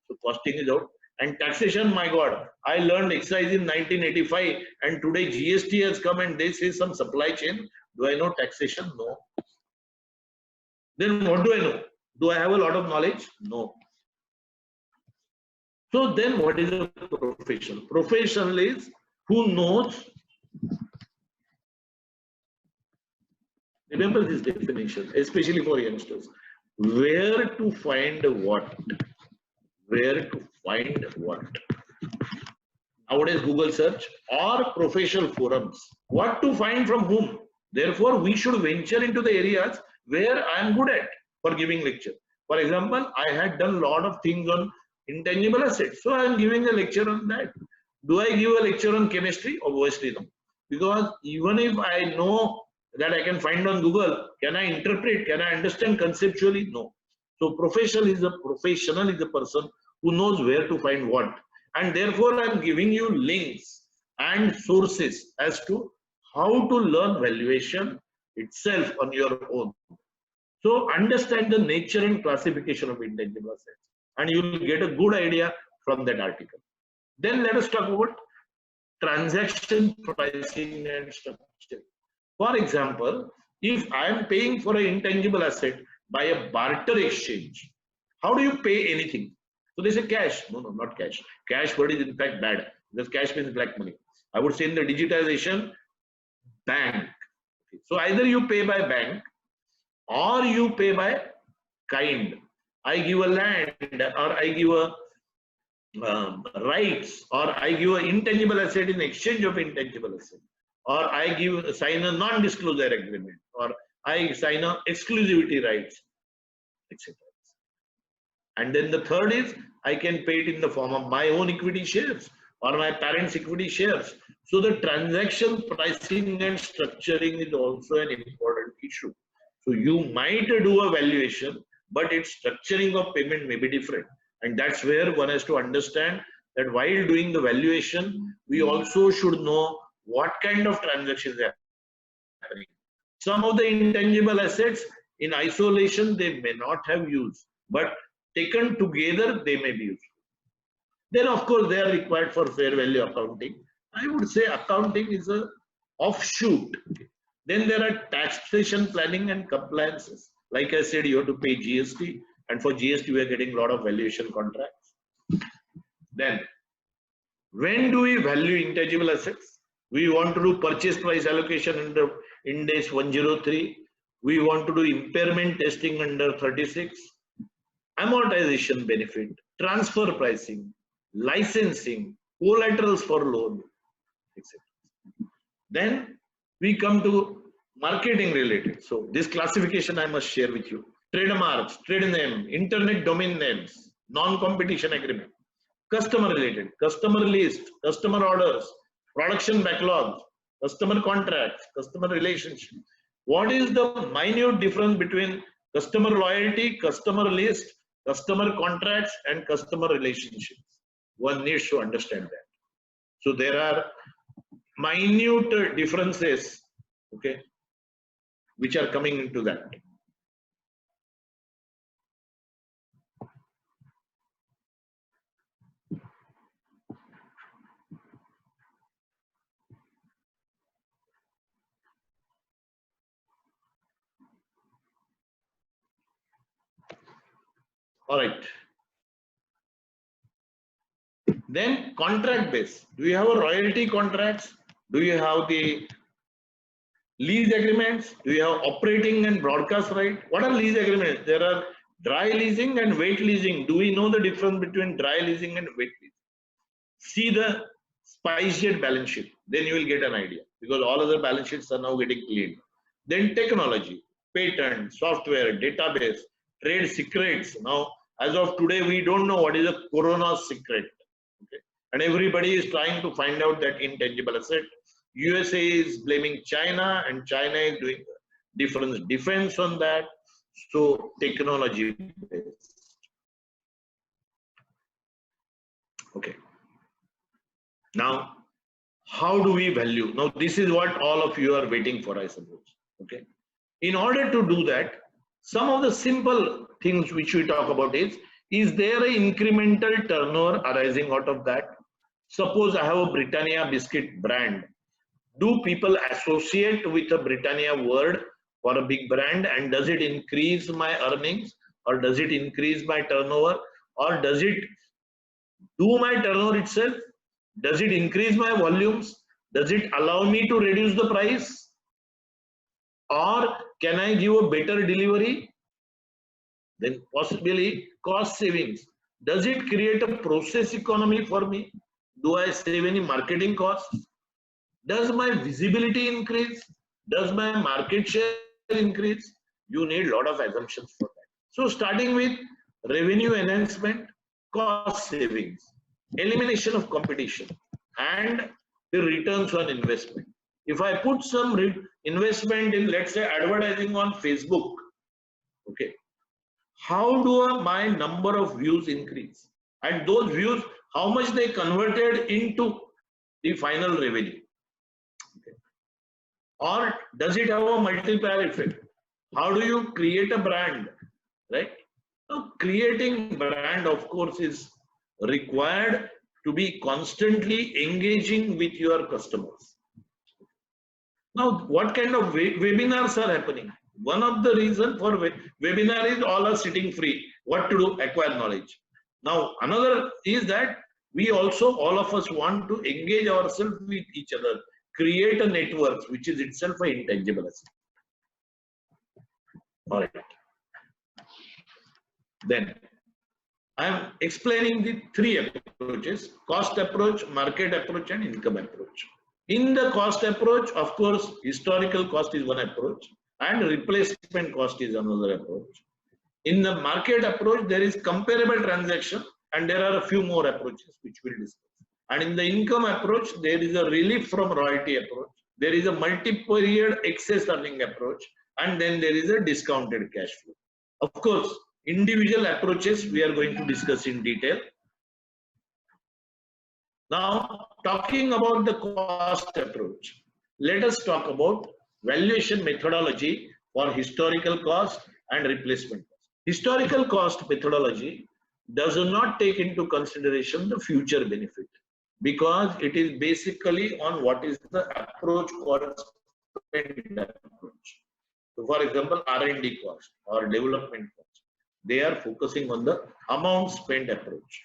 So costing is out. And taxation, my God, I learned excise in 1985, and today GST has come and they say some supply chain. Do I know taxation? No. Then what do I know? Do I have a lot of knowledge? No. So then what is a professional? Professional is who knows. Remember this definition, especially for youngsters. Where to find what? Where to find what? Nowadays, Google search or professional forums. What to find from whom? Therefore, we should venture into the areas where I am good at for giving lecture. For example, I had done a lot of things on intangible assets. So I am giving a lecture on that. Do I give a lecture on chemistry? Obviously no. Because even if I know that I can find on Google, can I interpret? Can I understand conceptually? No. So professional is a person who knows where to find what. And therefore I am giving you links and sources as to how to learn valuation itself on your own. So understand the nature and classification of intangible assets, and you will get a good idea from that article. Then let us talk about transaction pricing and structure. For example, if I am paying for an intangible asset by a barter exchange, how do you pay anything? So they say cash. No, not cash. Cash word is in fact bad, because cash means black money. I would say in the digitization, bank. Okay. So either you pay by bank or you pay by kind. I give a land, or I give a rights, or I give an intangible asset in exchange of intangible asset, or I sign a non-disclosure agreement, or I sign a exclusivity rights, etc. And then the third is I can pay it in the form of my own equity shares or my parents' equity shares. So the transaction pricing and structuring is also an important issue. So you might do a valuation, but its structuring of payment may be different. And that's where one has to understand that while doing the valuation, we also should know what kind of transactions are happening. Some of the intangible assets in isolation, they may not have use, but taken together, they may be used. Then of course, they are required for fair value accounting. I would say accounting is a offshoot. Then there are taxation planning and compliances. Like I said, you have to pay GST, and for GST, we are getting a lot of valuation contracts. Then, when do we value intangible assets? We want to do purchase price allocation under Ind AS 103. We want to do impairment testing under 36. Amortization benefit, transfer pricing, licensing, collaterals for loan, etc. Then we come to marketing related. So this classification I must share with you. Trademarks, trade name, internet domain names, non-competition agreement, customer related, customer list, customer orders, production backlogs, customer contracts, customer relationship. What is the minute difference between customer loyalty, customer list, customer contracts, and customer relationships? One needs to understand that. So there are minute differences, okay, which are coming into that. All right. Then contract base. Do you have a royalty contracts? Do you have the lease agreements? Do you have operating and broadcast right? What are lease agreements? There are dry leasing and wet leasing. Do we know the difference between dry leasing and wet leasing? See the SpiceJet balance sheet. Then you will get an idea, because all other balance sheets are now getting cleaned. Then technology, patent, software, database, trade secrets. Now, as of today, we don't know what is a corona secret. Okay? And everybody is trying to find out that intangible asset. USA is blaming China, and China is doing different defense on that. So technology based. Okay. Now, how do we value? Now, this is what all of you are waiting for, I suppose. Okay. In order to do that, some of the simple things which we talk about is there an incremental turnover arising out of that? Suppose I have a Britannia biscuit brand. Do people associate with a Britannia word for a big brand, and does it increase my earnings, or does it increase my turnover, or does it do my turnover itself? Does it increase my volumes? Does it allow me to reduce the price? Or can I give a better delivery? Then possibly cost savings. Does it create a process economy for me? Do I save any marketing costs? Does my visibility increase? Does my market share increase? You need a lot of assumptions for that. So starting with revenue enhancement, cost savings, elimination of competition, and the returns on investment. If I put some investment in, let's say, advertising on Facebook, okay, how do my number of views increase? And those views, how much they converted into the final revenue? Okay. Or does it have a multiplier effect? How do you create a brand, right? Now, creating brand, of course, is required to be constantly engaging with your customers. Now, what kind of webinars are happening? One of the reasons for webinar is all are sitting free. What to do? Acquire knowledge. Now, another is that we also, all of us want to engage ourselves with each other, create a network, which is itself an intangible asset. All right. Then I am explaining the three approaches: cost approach, market approach, and income approach. In the cost approach, of course, historical cost is one approach, and replacement cost is another approach. In the market approach, there is comparable transaction, and there are a few more approaches which we'll discuss. And in the income approach, there is a relief from royalty approach. There is a multi-period excess earning approach, and then there is a discounted cash flow. Of course, individual approaches we are going to discuss in detail. Now, talking about the cost approach, let us talk about valuation methodology for historical cost and replacement cost. Historical cost methodology does not take into consideration the future benefit, because it is basically on what is the approach called spend approach. So for example, R&D cost or development cost, they are focusing on the amount spent approach.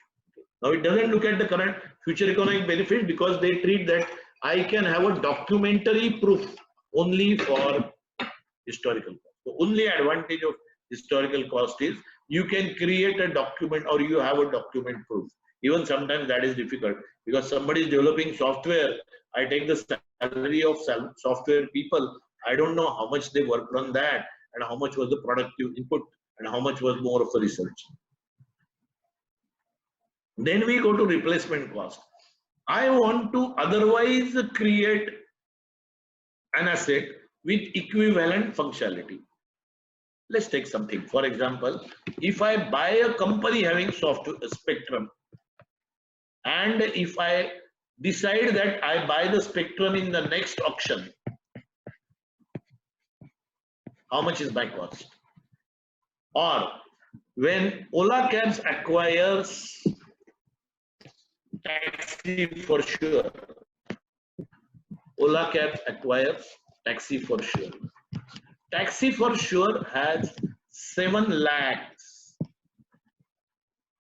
Now it doesn't look at the current future economic benefit, because they treat that I can have a documentary proof only for historical cost. The only advantage of historical cost is you can create a document, or you have a document proof. Even sometimes that is difficult, because somebody is developing software. I take the salary of software people. I don't know how much they worked on that, and how much was the productive input, and how much was more of a research. Then we go to replacement cost. I want to otherwise create an asset with equivalent functionality. Let's take something. For example, if I buy a company having software Spectrum, and if I decide that I buy the Spectrum in the next auction, how much is my cost? Or when Ola Cabs acquires Taxi for Sure, Ola Cabs acquires Taxi for Sure. Taxi for Sure has 7 lakhs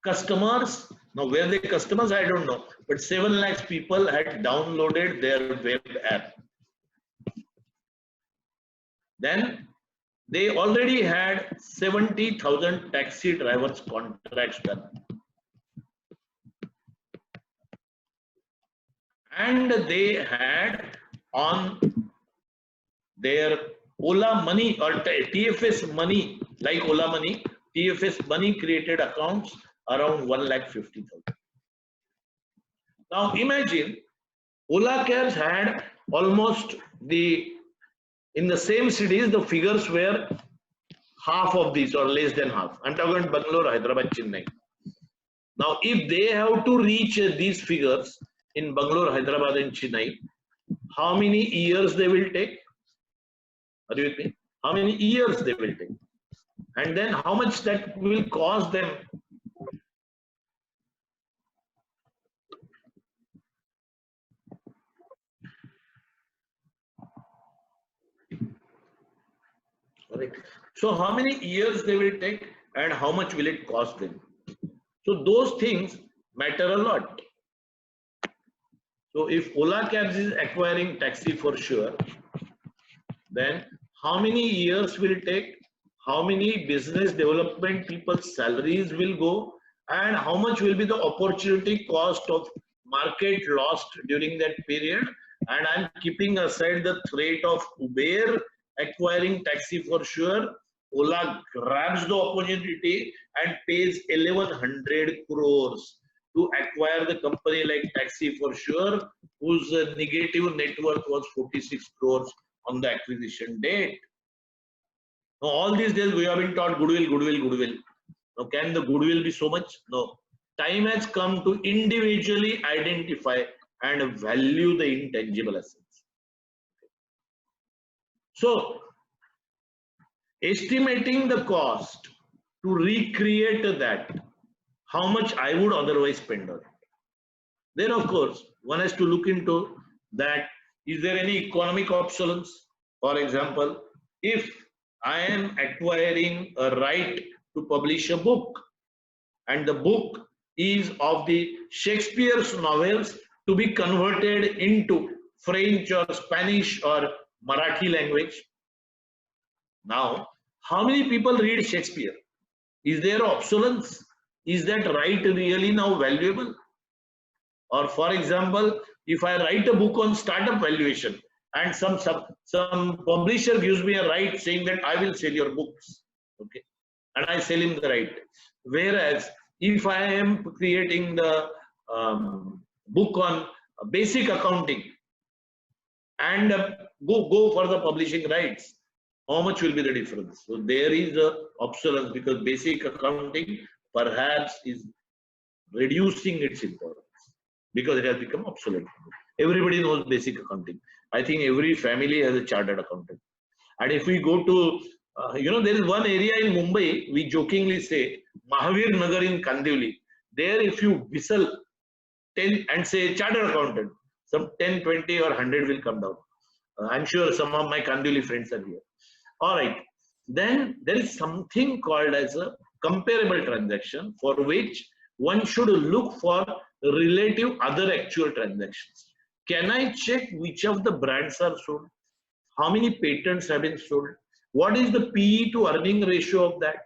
customers. Now, where the customers, I don't know, but 7 lakhs people had downloaded their web app. Then they already had 70,000 taxi drivers contracts done. And they had on their Ola Money or TFS Money, like Ola Money, TFS Money created accounts around 1,50,000. Now imagine Ola Cabs had almost in the same cities, the figures were half of these or less than half. I'm talking about Bangalore, Hyderabad, Chennai. Now, if they have to reach these figures in Bangalore, Hyderabad and Chennai, how many years they will take? Are you with me? How many years they will take? And then how much that will cost them? Right. So how many years they will take and how much will it cost them? So those things matter a lot. So if Ola Cabs is acquiring Taxi for Sure, then how many years will it take? How many business development people's salaries will go, and how much will be the opportunity cost of market lost during that period? And I'm keeping aside the threat of Uber acquiring Taxi for Sure. Ola grabs the opportunity and pays 1,100 crores to acquire the company like Taxi for Sure, whose negative net worth was 46 crores on the acquisition date. Now, all these days we have been taught goodwill, goodwill, goodwill. Now, can the goodwill be so much? No. Time has come to individually identify and value the intangible assets. So, estimating the cost to recreate that, how much I would otherwise spend on it. Then, of course, one has to look into that. Is there any economic obsolescence? For example, if I am acquiring a right to publish a book, and the book is of the Shakespeare's novels to be converted into French or Spanish or Marathi language. Now, how many people read Shakespeare? Is there obsolescence? Is that right really now valuable? Or for example, if I write a book on startup valuation and some publisher gives me a right saying that I will sell your books, okay, and I sell him the right. Whereas if I am creating the book on basic accounting and go for the publishing rights, How much will be the difference? So there is a obsolescence because basic accounting perhaps is reducing its importance because it has become obsolete. Everybody knows basic accounting. I think every family has a chartered accountant. And if we go to, there is one area in Mumbai, we jokingly say, Mahavir Nagar in Kandivali. There, if you whistle 10 and say chartered accountant, some 10, 20 or 100 will come down. I'm sure some of my Kandivali friends are here. All right. Then there is something called as a comparable transaction for which one should look for relative other actual transactions. Can I check which of the brands are sold? How many patents have been sold? What is the PE to earning ratio of that?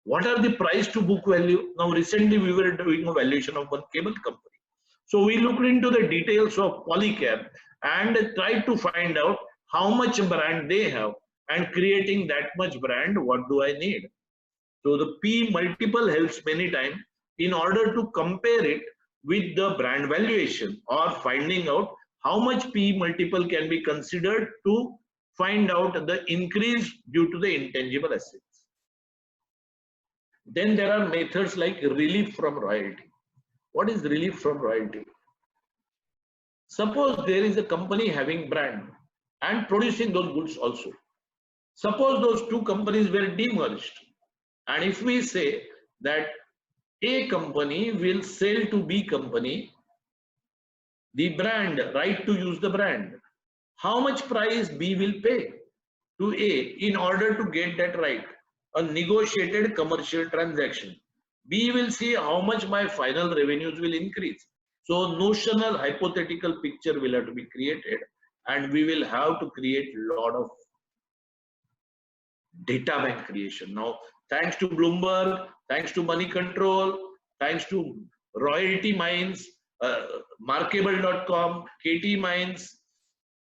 What are the price to book value? Now recently we were doing a valuation of one cable company. So we looked into the details of Polycab and tried to find out how much brand they have, and creating that much brand, what do I need? So the P multiple helps many times in order to compare it with the brand valuation or finding out how much P multiple can be considered to find out the increase due to the intangible assets. Then there are methods like relief from royalty. What is relief from royalty? Suppose there is a company having brand and producing those goods also. Suppose those two companies were demerged, and if we say that A company will sell to B company the brand, right to use the brand, how much price B will pay to A in order to get that right? A negotiated commercial transaction. B will see how much my final revenues will increase. So notional hypothetical picture will have to be created, and we will have to create a lot of data bank creation. Now, thanks to Bloomberg, thanks to Money Control, thanks to Royalty Minds, Markable.com, KT Minds,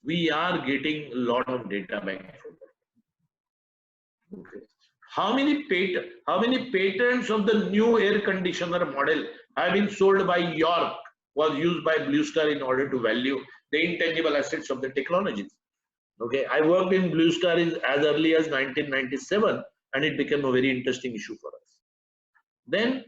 we are getting a lot of data bank from that. Okay. How many patents of the new air conditioner model have been sold by York, was used by Blue Star in order to value the intangible assets of the technologies? Okay, I worked in Blue Star as early as 1997, and it became a very interesting issue for us. Then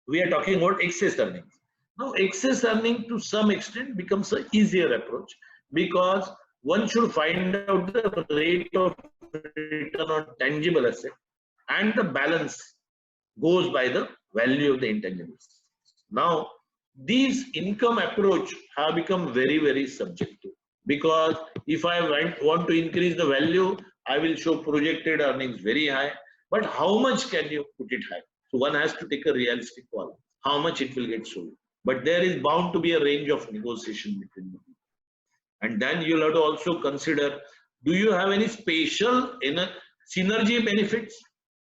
we are talking about excess earnings. Now, excess earning to some extent becomes an easier approach because one should find out the rate of return on tangible asset, and the balance goes by the value of the intangibles. Now, these income approach have become very, very subjective. Because if I want to increase the value, I will show projected earnings very high. But how much can you put it high? So one has to take a realistic call. How much it will get sold. But there is bound to be a range of negotiation between the people. And then you'll have to also consider, do you have any spatial synergy benefits?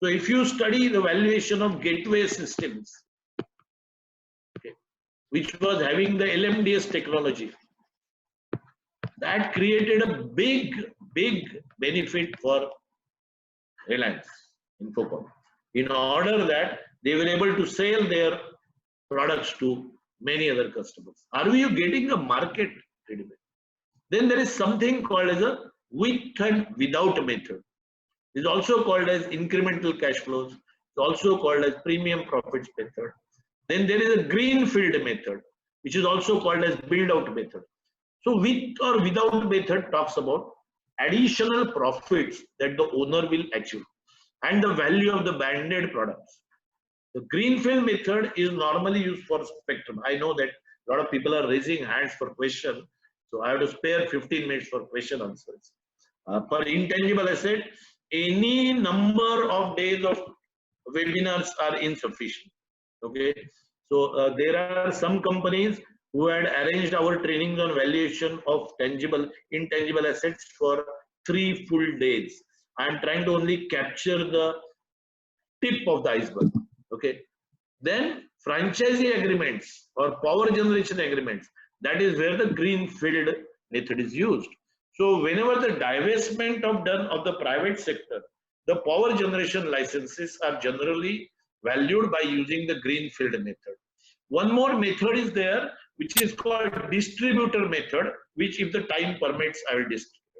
So if you study the valuation of Gateway Systems, okay, which was having the LMDS technology, that created a big benefit for Reliance Infocom, in order that they were able to sell their products to many other customers. Are we getting a market feedback? Then there is something called as a with and without method. It is also called as incremental cash flows. It's also called as premium profits method. Then there is a greenfield method, which is also called as build out method. So with or without method talks about additional profits that the owner will achieve and the value of the banded products. The greenfield method is normally used for spectrum. I know that a lot of people are raising hands for question, so I have to spare 15 minutes for question answers. For intangible asset, any number of days of webinars are insufficient. Okay, so there are some companies who had arranged our trainings on valuation of intangible assets for 3 full days. I am trying to only capture the tip of the iceberg. Okay. Then franchisee agreements or power generation agreements, that is where the greenfield method is used. So whenever the divestment of the private sector, the power generation licenses are generally valued by using the greenfield method. One more method is there, which is called distributor method, which if the time permits, I will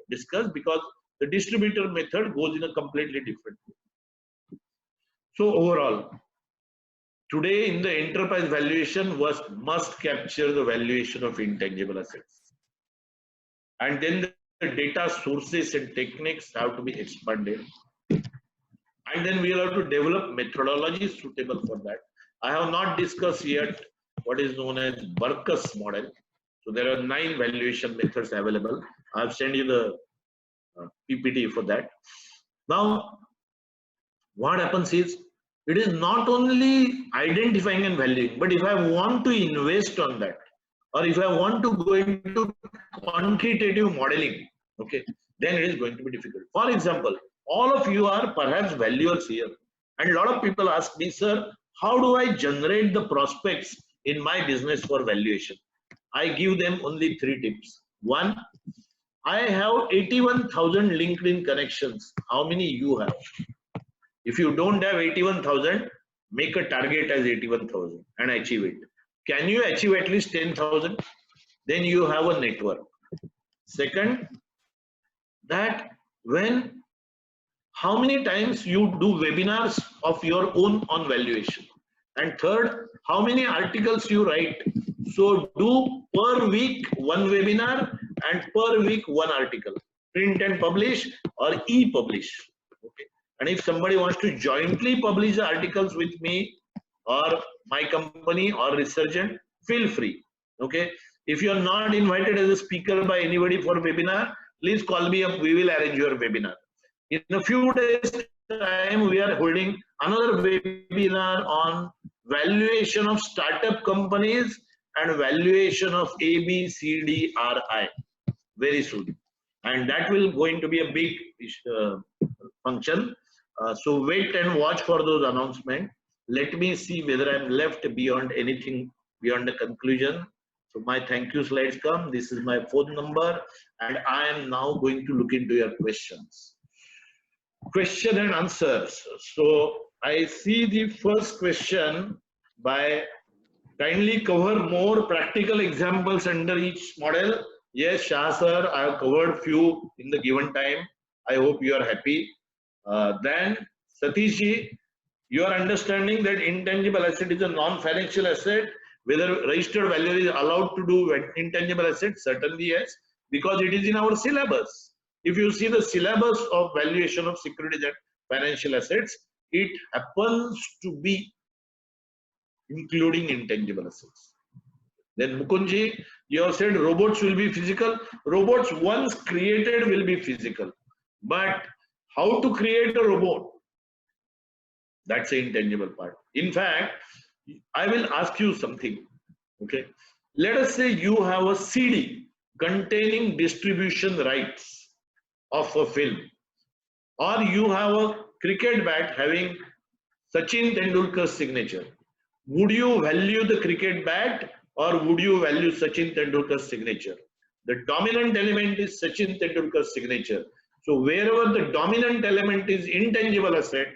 discuss, because The distributor method goes in a completely different way. So overall, today in the enterprise valuation must capture the valuation of intangible assets. And then the data sources and techniques have to be expanded. And then we will have to develop methodologies suitable for that. I have not discussed yet what is known as Barkus model. So there are 9 valuation methods available. I have sent you the PPT for that. Now, what happens is, it is not only identifying and valuing, but if I want to invest on that, or if I want to go into quantitative modeling, okay, then it is going to be difficult. For example, all of you are perhaps valuers here, and a lot of people ask me, sir, how do I generate the prospects in my business for valuation? I give them only 3 tips. 1, I have 81,000 LinkedIn connections. How many you have? If you don't have 81,000, make a target as 81,000 and achieve it. Can you achieve at least 10,000? Then you have a network. Second, that how many times you do webinars of your own on valuation. And third, how many articles you write. So do per week 1 webinar and per week 1 article. Print and publish or e-publish. Okay. And if somebody wants to jointly publish the articles with me or my company or Resurgent, feel free. Okay. If you are not invited as a speaker by anybody for webinar, please call me up. We will arrange your webinar. In a few days time, we are holding another webinar on valuation of startup companies and valuation of ABCDRI very soon. And that will going to be a big function. So wait and watch for those announcements. Let me see whether I'm left beyond anything beyond the conclusion. So my thank you slides come. This is my phone number, and I am now going to look into your questions. Question and answers. So I see the first question by kindly cover more practical examples under each model. Yes, Shah sir, I have covered few in the given time. I hope you are happy. Then Satish ji, you are understanding that intangible asset is a non-financial asset. Whether registered valuer is allowed to do intangible assets? Certainly yes, because it is in our syllabus. If you see the syllabus of valuation of securities and financial assets, it happens to be including intangible assets. Then Mukundji, you have said robots will be physical. Robots once created will be physical. But how to create a robot? That's the intangible part. In fact, I will ask you something. Okay. Let us say you have a CD containing distribution rights of a film, or you have a cricket bat having Sachin Tendulkar's signature. Would you value the cricket bat or would you value Sachin Tendulkar's signature? The dominant element is Sachin Tendulkar's signature. So wherever the dominant element is intangible asset,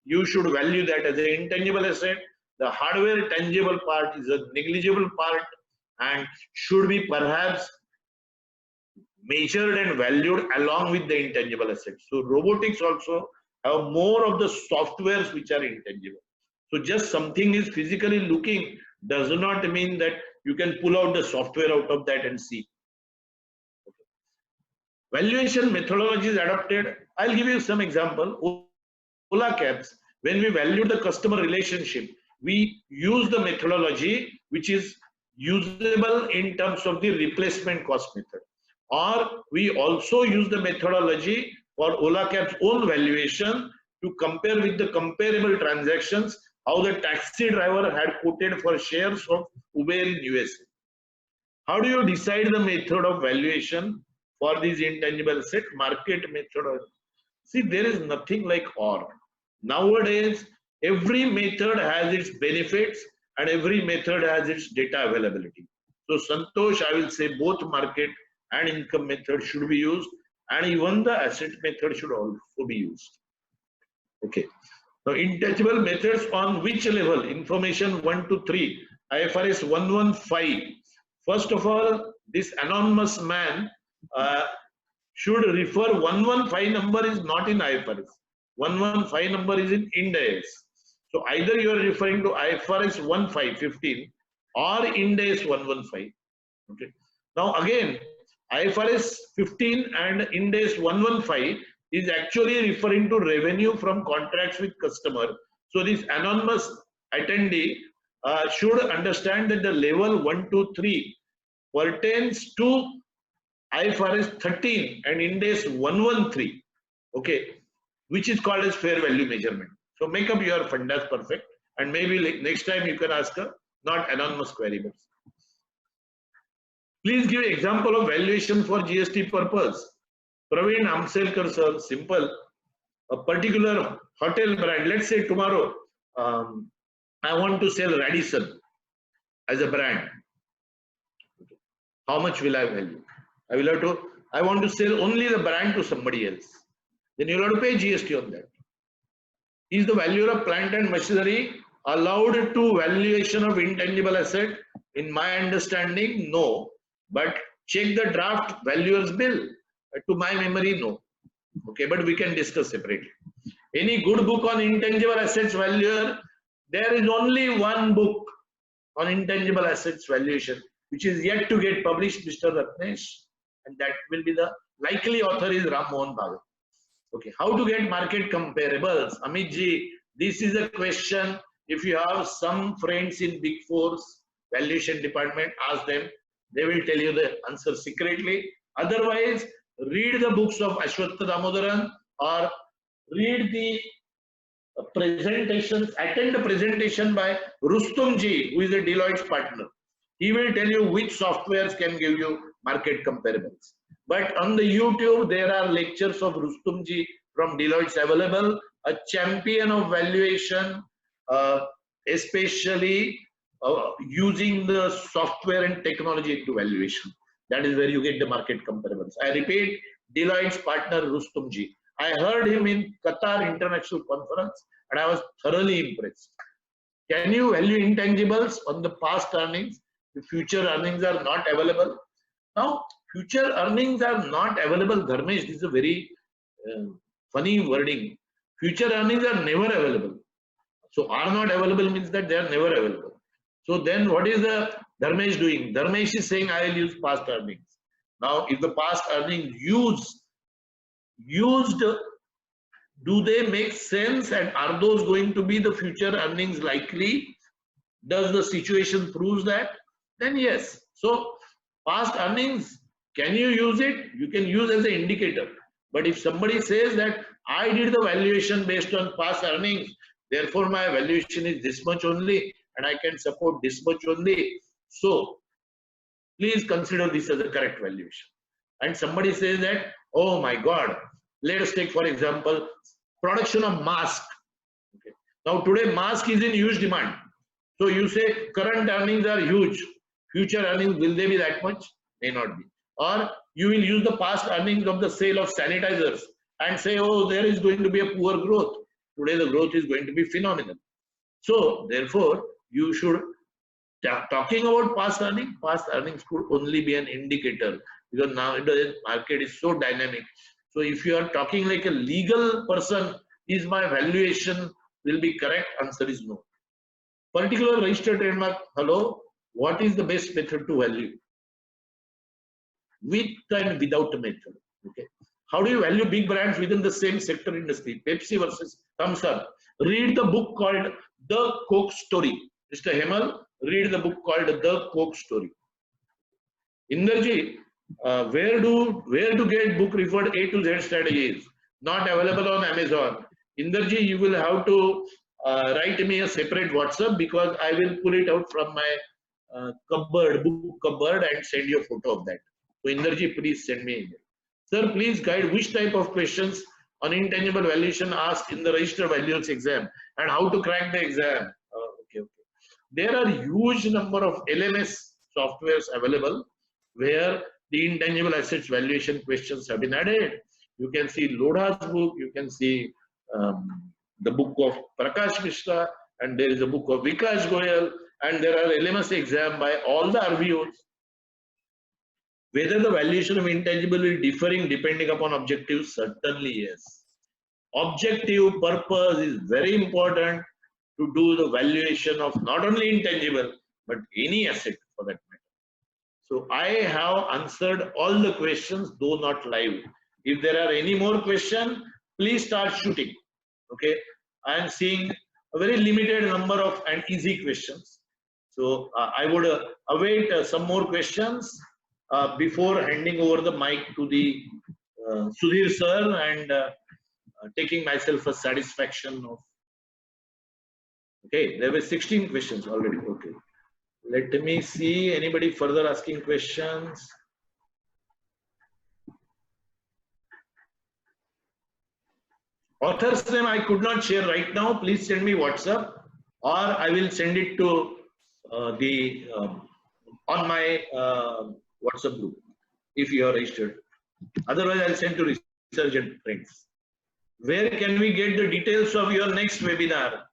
you should value that as an intangible asset. The hardware tangible part is a negligible part and should be perhaps measured and valued along with the intangible assets. So robotics also have more of the softwares which are intangible. So just something is physically looking does not mean that you can pull out the software out of that and see. Okay. Valuation methodology is adopted. I'll give you some example. Ola Cabs, when we value the customer relationship, we use the methodology which is usable in terms of the replacement cost method. Or we also use the methodology for Ola Cab's own valuation to compare with the comparable transactions, how the taxi driver had quoted for shares of Uber in USA. How do you decide the method of valuation for these intangible asset? Market method. See, there is nothing like or. Nowadays, every method has its benefits and every method has its data availability. So Santosh, I will say both market and income method should be used, and even the asset method should also be used. Okay. Now, intangible methods on which level? Information 1 to 3. IFRS 115. First of all, this anonymous man should refer 115 number is not in IFRS. 115 number is in Ind AS. So either you are referring to IFRS 15 or Ind AS 115. Okay. Now again, IFRS 15 and Ind AS 115 is actually referring to revenue from contracts with customer. So this anonymous attendee should understand that the level 1, 2, 3 pertains to IFRS 13 and Ind AS 113, okay, which is called as fair value measurement. So make up your fundas perfect, and maybe next time you can ask a not anonymous query. Please give example of valuation for GST purpose. Praveen Amselkar sir, simple. A particular hotel brand, let's say tomorrow, I want to sell Radisson as a brand. How much will I value? I want to sell only the brand to somebody else. Then you will have to pay GST on that. Is the valuer of plant and machinery allowed to valuation of intangible asset? In my understanding, no. But check the draft valuer's bill. To my memory, no. Okay, but we can discuss separately. Any good book on intangible assets valuer? There is only one book on intangible assets valuation, which is yet to get published, Mr. Ratnesh, and that will be the likely author is Ram Mohan Bhave. Okay, how to get market comparables? Amit ji, this is a question. If you have some friends in Big Four's valuation department, ask them. They will tell you the answer secretly. Otherwise, read the books of Ashwath Damodaran or read the presentations, attend the presentation by Rustum ji, who is a Deloitte's partner. He will tell you which softwares can give you market comparables. But on the YouTube, there are lectures of Rustum ji from Deloitte's available, a champion of valuation, especially using the software and technology into valuation. That is where you get the market comparables. I repeat, Deloitte's partner Rustum ji. I heard him in Qatar International Conference and I was thoroughly impressed. Can you value intangibles on the past earnings? The future earnings are not available. Now, future earnings are not available. Dharmesh, this is a very funny wording. Future earnings are never available. So are not available means that they are never available. So then what is the Dharmesh doing? Dharmesh is saying I will use past earnings. Now, if the past earnings used, do they make sense, and are those going to be the future earnings likely? Does the situation prove that? Then yes. So past earnings, can you use it? You can use as an indicator. But if somebody says that I did the valuation based on past earnings, therefore my valuation is this much only and I can support this much only, so please consider this as a correct valuation. And somebody says that, oh my God, let us take for example production of mask. Okay. Now today mask is in huge demand. So you say current earnings are huge, future earnings, will they be that much? May not be. Or you will use the past earnings of the sale of sanitizers and say, oh, there is going to be a poor growth. Today the growth is going to be phenomenal. So therefore you should, talking about past earnings could only be an indicator, because nowadays market is so dynamic. So if you are talking like a legal person, is my valuation will be correct? Answer is no. Particular registered trademark, hello, what is the best method to value? With and without a method. Okay. How do you value big brands within the same sector industry? Pepsi versus Thumbs Up. Read the book called The Coke Story. Mr. Hemal, read the book called The Coke Story. Inderji, where to get book referred A to Z strategies? Not available on Amazon. Inderji, you will have to write me a separate WhatsApp, because I will pull it out from my book cupboard and send you a photo of that. So Inderji, please send me email. Sir, please guide which type of questions on intangible valuation asked in the registered valuers exam and how to crack the exam. Okay. There are huge number of LMS softwares available where the intangible assets valuation questions have been added. You can see Lodha's book, you can see the book of Prakash Mishra, and there is a book of Vikash Goyal, and there are LMS exam by all the RVOs. Whether the valuation of intangible will differing depending upon objectives, certainly yes. Objective purpose is very important to do the valuation of not only intangible but any asset for that matter. So I have answered all the questions, though not live. If there are any more questions, please start shooting. Okay, I am seeing a very limited number of and easy questions. So I would await some more questions before handing over the mic to the Sudhir sir and taking myself a satisfaction of. Okay, there were 16 questions already. Okay, let me see anybody further asking questions. Author's name I could not share right now. Please send me WhatsApp, or I will send it to on my WhatsApp group if you are registered. Otherwise, I'll send to Resurgent friends. Where can we get the details of your next webinar?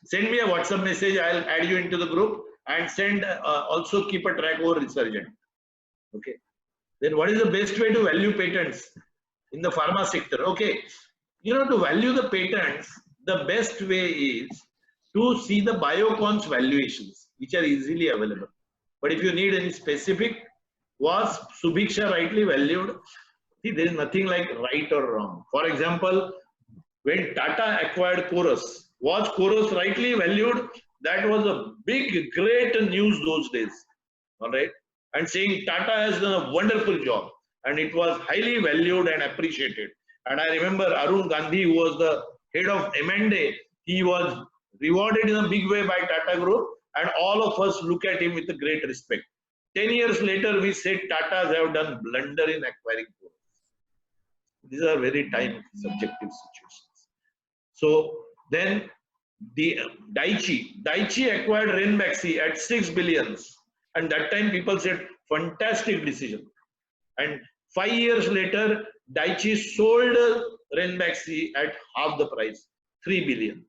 Send me a WhatsApp message. I'll add you into the group and send also keep a track over Resurgent. Okay. Then what is the best way to value patents in the pharma sector? Okay. You know, to value the patents, the best way is to see the biocons valuations, which are easily available. But if you need any specific, was Subhiksha rightly valued? See, there is nothing like right or wrong. For example, when Tata acquired Chorus, was Chorus rightly valued? That was a big, great news those days. All right. And saying Tata has done a wonderful job and it was highly valued and appreciated. And I remember Arun Gandhi, who was the head of M&A, he was rewarded in a big way by Tata Group, and all of us look at him with a great respect. 10 years later, we said Tatas have done blunder in acquiring Chorus. These are very time subjective situations. So then the Daiichi acquired Ranbaxy at 6 billion, and that time people said fantastic decision. And 5 years later, Daiichi sold Ranbaxy at half the price, 3 billion.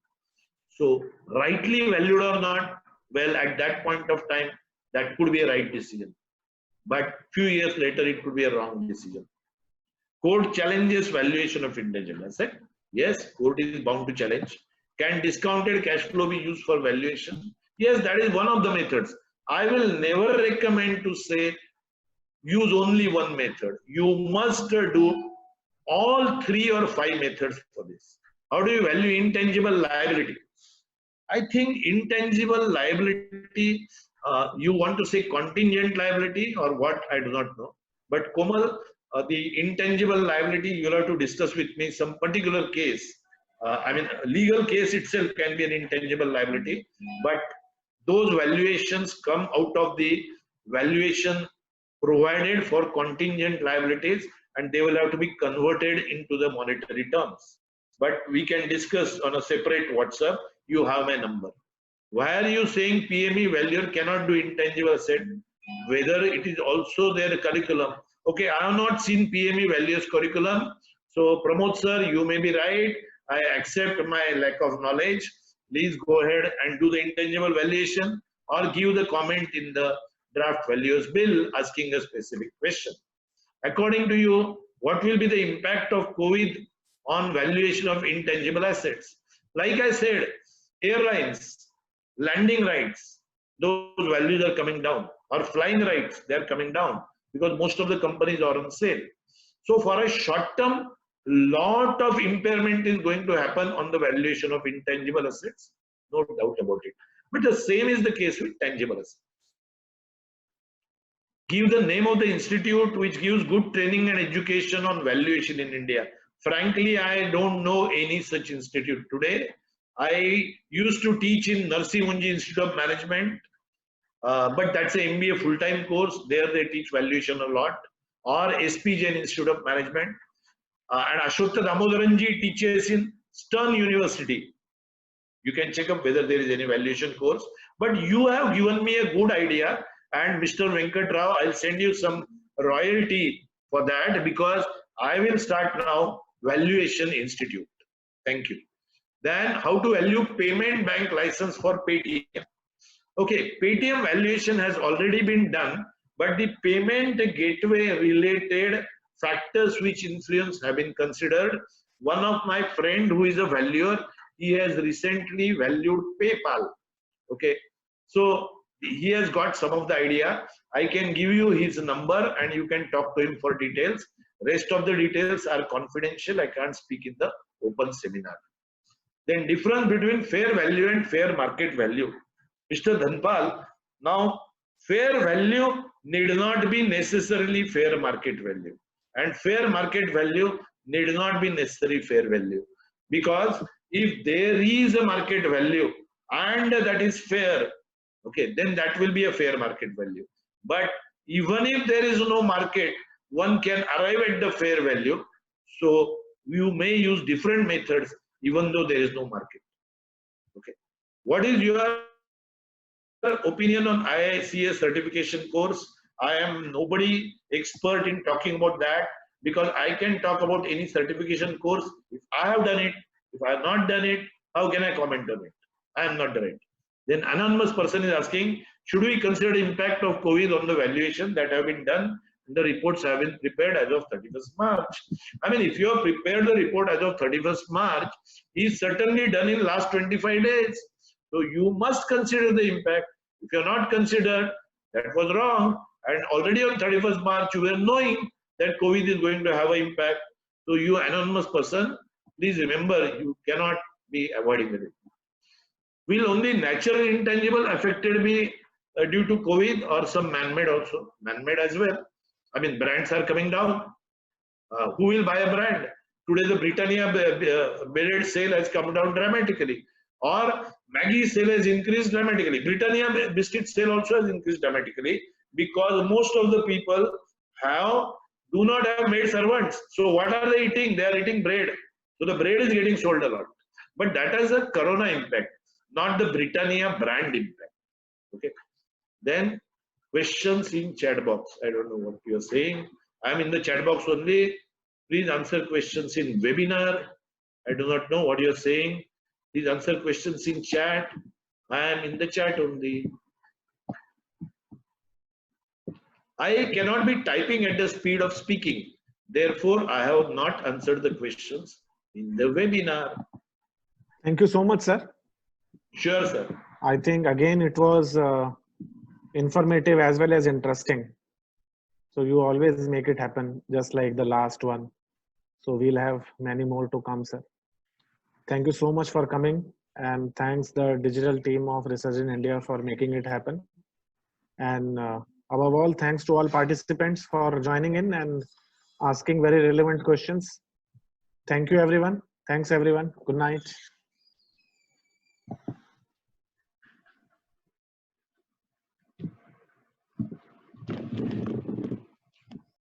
So rightly valued or not, well, at that point of time, that could be a right decision. But few years later, it could be a wrong decision. Court challenges valuation of intangible asset. Yes, court is bound to challenge. Can discounted cash flow be used for valuation? Yes, that is one of the methods. I will never recommend to say use only one method. You must do all 3 or 5 methods for this. How do you value intangible liability? I think intangible liability, you want to say contingent liability or what, I do not know. But Komal, the intangible liability, you'll have to discuss with me some particular case. I mean, legal case itself can be an intangible liability, but those valuations come out of the valuation provided for contingent liabilities, and they will have to be converted into the monetary terms. But we can discuss on a separate WhatsApp. You have my number. Why are you saying PME valuer cannot do intangible asset? Whether it is also their curriculum. Okay, I have not seen PME valuers curriculum. So Pramod sir, you may be right. I accept my lack of knowledge. Please go ahead and do the intangible valuation or give the comment in the draft valuers bill asking a specific question. According to you, what will be the impact of COVID on valuation of intangible assets? Like I said, airlines, landing rights, those values are coming down, or flying rights, they are coming down because most of the companies are on sale. So for a short term, lot of impairment is going to happen on the valuation of intangible assets, no doubt about it. But the same is the case with tangible assets. Give the name of the institute which gives good training and education on valuation in India. Frankly, I don't know any such institute today. I used to teach in Narsi Munji Institute of Management, but that's an MBA full-time course. There they teach valuation a lot. Or SP Jain Institute of Management. And Ashokta Damodaranji teaches in Stern University. You can check up whether there is any valuation course. But you have given me a good idea. And Mr. Venkat Rao, I'll send you some royalty for that because I will start now Valuation Institute. Thank you. Then how to value payment bank license for Paytm. Okay, Paytm valuation has already been done, but the payment gateway related factors which influence have been considered. One of my friend who is a valuer, he has recently valued PayPal. Okay, so he has got some of the idea. I can give you his number and you can talk to him for details. Rest of the details are confidential. I can't speak in the open seminar. Then difference between fair value and fair market value. Mr. Dhanpal, now fair value need not be necessarily fair market value, and fair market value need not be necessary fair value, because if there is a market value and that is fair, okay, then that will be a fair market value. But even if there is no market, one can arrive at the fair value. So you may use different methods even though there is no market. Okay, what is your opinion on IICA certification course? I am nobody expert in talking about that, because I can talk about any certification course if I have done it. If I have not done it, how can I comment on it? I am not done it. Then anonymous person is asking, should we consider the impact of COVID on the valuation that have been done? The reports have been prepared as of 31st March. I mean, if you have prepared the report as of 31st March, is certainly done in last 25 days. So you must consider the impact. If you are not considered, that was wrong. And already on 31st March, you were knowing that COVID is going to have an impact. So you anonymous person, please remember, you cannot be avoiding it. Will only natural intangible affected be due to COVID, or some man-made also? Man-made as well. I mean, brands are coming down. Who will buy a brand? Today, the Britannia bread sale has come down dramatically, or Maggi sale has increased dramatically. Britannia biscuit sale also has increased dramatically, because most of the people do not have maid servants. So what are they eating? They are eating bread. So the bread is getting sold a lot. But that has a corona impact, not the Britannia brand impact. Okay. Then questions in chat box. I don't know what you are saying. I am in the chat box only. Please answer questions in webinar. I do not know what you are saying. Please answer questions in chat. I am in the chat only. I cannot be typing at the speed of speaking. Therefore, I have not answered the questions in the webinar. Thank you so much, sir. Sure, sir. I think again it was informative as well as interesting. So you always make it happen, just like the last one. So we'll have many more to come, sir. Thank you so much for coming, and thanks the digital team of Research in India for making it happen. And above all, thanks to all participants for joining in and asking very relevant questions. Thank you, everyone. Thanks, everyone. Good night.